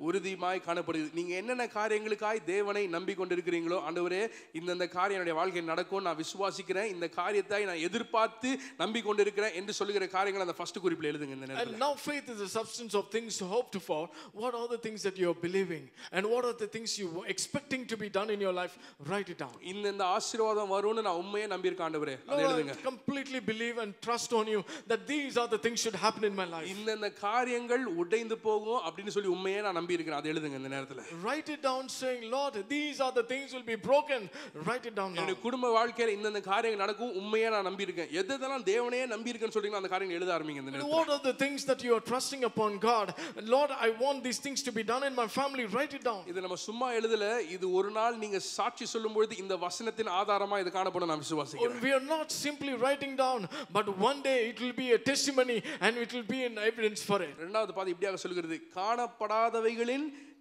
Speaker 2: உறுதியாய் காணப்படுகிறது. நீங்க என்னென்ன காரியங்களுக்காய் தேவனை நம்பிக்கொண்டிருக்கிறீங்களோ, ஆண்டவரே இந்த காரியம் என்னுடைய வாழ்க்கையில் நடக்கும், நான் விசுவாசிக்கிறேன், இந்த காரியத்தை நான் எதிர்பார்த்து நம்பிக்கொண்டிருக்கிறேன் என்று சொல்லுகிற காரியங்களை அந்த ஃபர்ஸ்ட் குறிப்பில் எழுதுங்க இந்த நேரத்தில்.
Speaker 3: And now faith is the substance of things hoped for. What are the things that you are believing and what are the things you were expecting to be done in your life? Write it down.
Speaker 2: இந்த ஆசீர்வாதம் வரும்னு நான் உண்மையே நம்பியிருக்கேன் ஆண்டவரே, அதை எழுதுங்க.
Speaker 3: I completely believe and trust on you that these are the things should happen in my life.
Speaker 2: இந்த காரியங்கள் உடைந்து போகும் அப்படினு சொல்லி உண்மையே நான் நம்பியிருக்கிறேன், அதை எழுதுங்க இந்த நேரத்தில்.
Speaker 3: Write it down saying, Lord, these are the things will be broken. Write it down now.
Speaker 2: என்னுடைய குடும்ப வாழ்க்கையில இந்த காரியங்கள் நடக்கும் உண்மையே நான் நம்பியிருக்கேன். எதெல்லாம் தேவனே நம்பியிருக்கேன்னு சொல்றீங்களோ அந்த காரியங்களை எழுத ஆரம்பிங்க இந்த நேரத்தில்.
Speaker 3: What are the things that you are trusting upon God? Lord, I want these things to be done in my family. Write it down.
Speaker 2: இது நம்ம சும்மா எழுதல, இது ஒரு நாள் நீங்க சாட்சி சொல்லும்போது இந்த வசனத்தின் ஆதாரமா இது காணப்படும் நான் விசுவாசிக்கிறேன்.
Speaker 3: We are not simply writing down, but one day it will be a testimony and it will be an evidence for it.
Speaker 2: இரண்டாவது பாதி இப்படியாக சொல்கிறது, காணப்படாதவைகளின்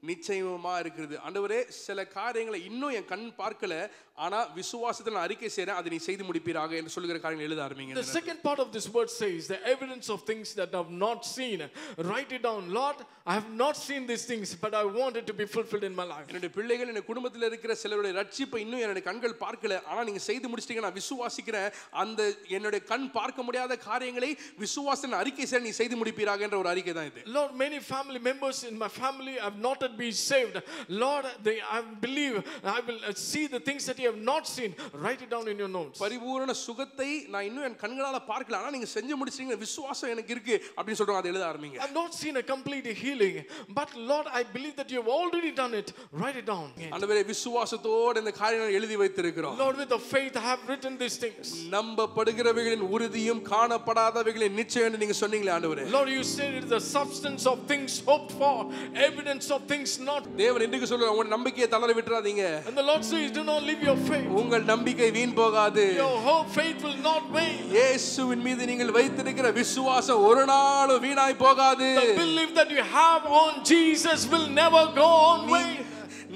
Speaker 2: நிச்சயமா இருக்கிறது. ஆண்டவரே, சில காரியங்களை இன்னும் என் கண் பார்க்கல, ஆனா விசுவாசத்தில் நான் அறிக்கை செய்றேன், அதை நீ செய்து முடிப்பீராக என்று சொல்லுகிற காரியங்களை எழுத ஆரம்பிங்க.
Speaker 3: The second part of this word says the evidence of things that I have not seen. Write it down. Lord, I have not seen these things, but I want it to be fulfilled in my life.
Speaker 2: என்னுடைய பிள்ளைகள், என் குடும்பத்தில் இருக்கிற சிலருடைய ரட்சிப்பை இன்னும் என்னுடைய கண்கள் பார்க்கல, ஆனா நீங்க செய்து முடிச்சிட்டீங்க, நான் விசுவாசிக்கிறேன், அந்த என்னுடைய கண் பார்க்க முடியாத காரியங்களை விசுவாசத்தின் அறிக்கை செய்ய நீ செய்து முடிப்பீராக என்ற ஒரு அறிக்கை தான் இது.
Speaker 3: Lord, many family members in my family have not yet been saved. Lord, I believe I will see the things that you have not seen. Write it down in your notes.
Speaker 2: பரிபூரண சுகத்தை நான் இன்னும் என் கண்களால பார்க்கல, ஆனா நீங்க செஞ்சு முடிச்சீங்க, விசுவாசம் எனக்கு இருக்கு அப்படி சொல்றோம், அதை எழுத ஆரம்பிங்க.
Speaker 3: I have not seen a complete healing, but Lord, I believe that you have already done it. Write it down.
Speaker 2: ஆண்டவரே, விசுவாசத்தோடு இந்த காரியங்களை எழுதி வைத்திருக்கிறோம்.
Speaker 3: Lord, with the faith I have written these things.
Speaker 2: நம்பப்படுகிறவைகளின் உறுதியும் காணப்படாதவைகளின் நிச்சயம் என்று நீங்க சொன்னீங்களே ஆண்டவரே.
Speaker 3: Lord, you said it is the substance of things hoped for, evidence of things not.
Speaker 2: தேவன் இன்றைக்கு சொல்றார், உங்க நம்பிக்கையை தளர விட்டுறாதீங்க.
Speaker 3: And the Lord says, do not leave your faith.
Speaker 2: உங்கள் நம்பிக்கை வீண் போகாது.
Speaker 3: Your hope, faith will not wane.
Speaker 2: இயேசுவின் மீது நீங்கள் வைத்திருக்கிற விசுவாசம் ஒரு நாளும் வீணாய் போகாது.
Speaker 3: The belief that you have on Jesus will never go on vain.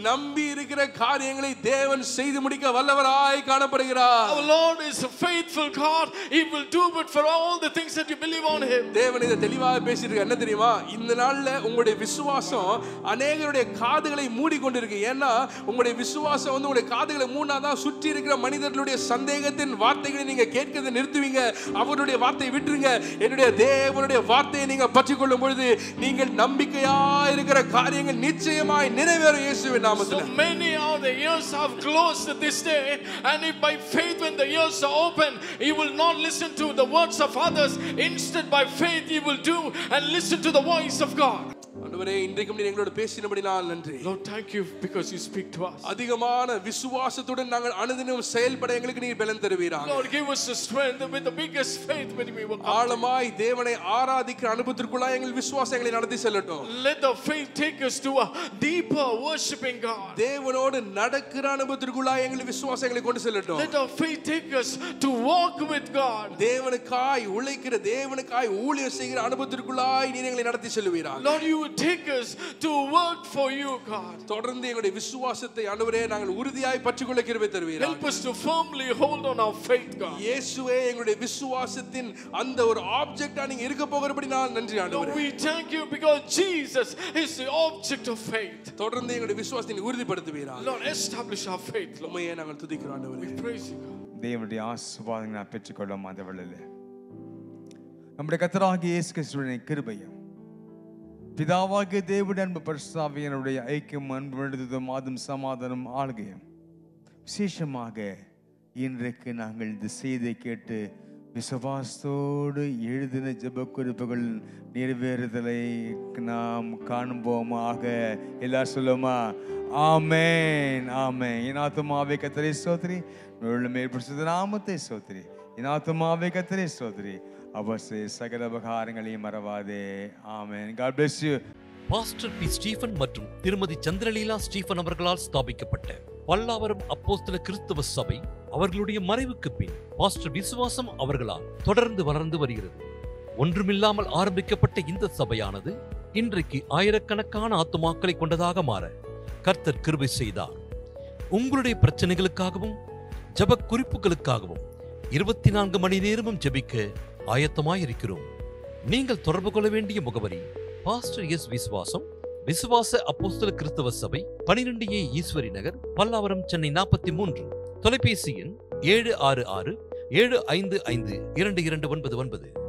Speaker 2: நம்பி இருக்கிற காரியங்களை தேவன் செய்து முடிக்க வல்லவராய் காணப்படுகிறார்.
Speaker 3: Our Lord is a faithful God. He will do it for all the things that you believe on him.
Speaker 2: தேவன் இதை தெளிவாக பேசியிருக்கார். என்ன தெரியுமா, இந்த நாள்ல உங்களுடைய விசுவாசம் அநேகருடைய காதுகளை மூடிக்கொண்டிருக்கு. ஏன்னா உங்களுடைய விசுவாசம் உங்களுடைய காதுகளை மூடினாதான் சுற்றி இருக்கிற மனிதர்களுடைய சந்தேகத்தின் வார்த்தைகளை நீங்க கேட்கிறதை நிறுத்துவீங்க. அவருடைய வார்த்தையை விட்டுருங்க. என்னுடைய தேவனுடைய வார்த்தையை நீங்க பற்றிக் கொள்ளும் பொழுது நீங்கள் நம்பிக்கையா இருக்கிற காரியங்கள் நிச்சயமாய் நிறைவேறும் இயேசுவின் நாமத்தில்.
Speaker 3: So many of the ears have closed this day, and if by faith when the ears are open, you will not listen to the words of others. Instead, by faith you will do and listen to the voice of God.
Speaker 2: ஆண்டவரே, இன்றைக்கு நீர் எங்களோடு பேசினபடியால் நன்றி.
Speaker 3: Lord, thank you because you speak to us.
Speaker 2: அதிகமான விசுவாசத்துடன் நாங்கள் அனுதினம் செயல்பட எங்களுக்கு நீர் பலன் தருவீராக.
Speaker 3: Lord, give us the strength with the biggest faith when we will.
Speaker 2: ஆழமாய் தேவனை ஆராதிக்கிற அனுபவத்திற்குள்ளாய் எங்கள் விசுவாசம் எங்களை நடத்தி செல்லட்டும்.
Speaker 3: Let the faith take us to a deeper worshiping God.
Speaker 2: தேவனோடு நடக்கிற அனுபவத்திற்குள்ளாய் எங்கள் விசுவாசம் எங்களை கொண்டு செல்லட்டும்.
Speaker 3: Let our faith take us to walk with God.
Speaker 2: தேவனுக்காய் உழைக்கிற, தேவனுக்காய் ஊழியம் செய்கிற அனுபவத்திற்குள்ளாய் நீர் எங்களை நடத்தி செல்வீராக.
Speaker 3: Lord, you would take us to work for you, God.
Speaker 2: தொடர்ந்து எங்களுடைய விசுவாசத்தை ஆண்டவரே நாங்கள் உறுதியாய் பற்றிக்கொள்ள கிருபை தருவீராக.
Speaker 3: Help us to firmly hold on our faith, God.
Speaker 2: இயேசுவே எங்களுடைய விசுவாசத்தின் அந்த ஒரு ஆப்ஜெக்ட்டா நீங்க இருக்க போகிறபடியால் நன்றி ஆண்டவரே.
Speaker 3: Lord, we thank you because Jesus is the object of faith.
Speaker 2: தொடர்ந்து எங்களுடைய விசுவாசத்தை உறுதிப்படுத்துவீராக.
Speaker 3: Lord, establish our faith, Lord.
Speaker 2: உம்மையே நாங்கள் துதிக்கிறோம் ஆண்டவரே.
Speaker 3: We praise you, God.
Speaker 6: தேவனுடைய ஆசீர்வாதங்களை நான் பெற்றுக்கொள்ளும் அந்த வேளையிலே நம்முடைய கர்த்தராகிய இயேசு கிறிஸ்துவின் கிருபையும் பிதாவாகிய தேவனுடைய அன்பு பரிசுத்தாவியினுடைய ஐக்கியம் அன்பு விடுதலும் மாதும் சமாதானம் ஆளுகையும் விசேஷமாக இன்றைக்கு நாங்கள் இந்த செய்தியை கேட்டு விசுவாசத்தோடு எழுதின ஜெப குறிப்புகள் நிறைவேறுதலை நாம் காணும்போமாக. எல்லாரும் சொல்லுமா ஆமென் ஆமென். என் ஆத்துமாவே கர்த்தரை ஸ்தோத்திரி, மேற்படுத்த நாமத்தை ஸ்தோத்திரி. என் ஆத்துமாவே கர்த்தரை ஸ்தோத்திரி, அவர் சகல உபகாரங்களையும் மறவாதே. Amen. God bless you.
Speaker 7: Pastor P Stephen மற்றும் திருமதி சந்திரலீலா ஸ்டீஃபன் அவர்களால் ஸ்தாபிக்கப்பட்ட பல்லாவரம் அப்போஸ்தல கிறிஸ்தவ சபை அவர்களுடைய மறைவுக்கு பின் பாஸ்டர் விசுவாசம் அவர்களால் தொடர்ந்து வளர்ந்து வருகிறது. ஒன்றுமில்லாமல் ஆரம்பிக்கப்பட்ட இந்த சபையானது இன்றைக்கு ஆயிரக்கணக்கான ஆத்துமாக்களை கொண்டதாக மாற கர்த்தர் கிருபை செய்தார். உங்களுடைய பிரச்சனைகளுக்காகவும் ஜெப குறிப்புகளுக்காகவும் 24 மணி நேரமும் ஜெபிக்க ஆயத்தமாயிருக்கிறோம். நீங்கள் தொடர்பு கொள்ள வேண்டிய முகவரி பாஸ்டர் எஸ் விசுவாசம், விசுவாச அப்போஸ்தல கிறிஸ்தவ சபை, 12A ஈஸ்வரி நகர், பல்லாவரம், சென்னை 43. தொலைபேசி எண் 766-755-2299.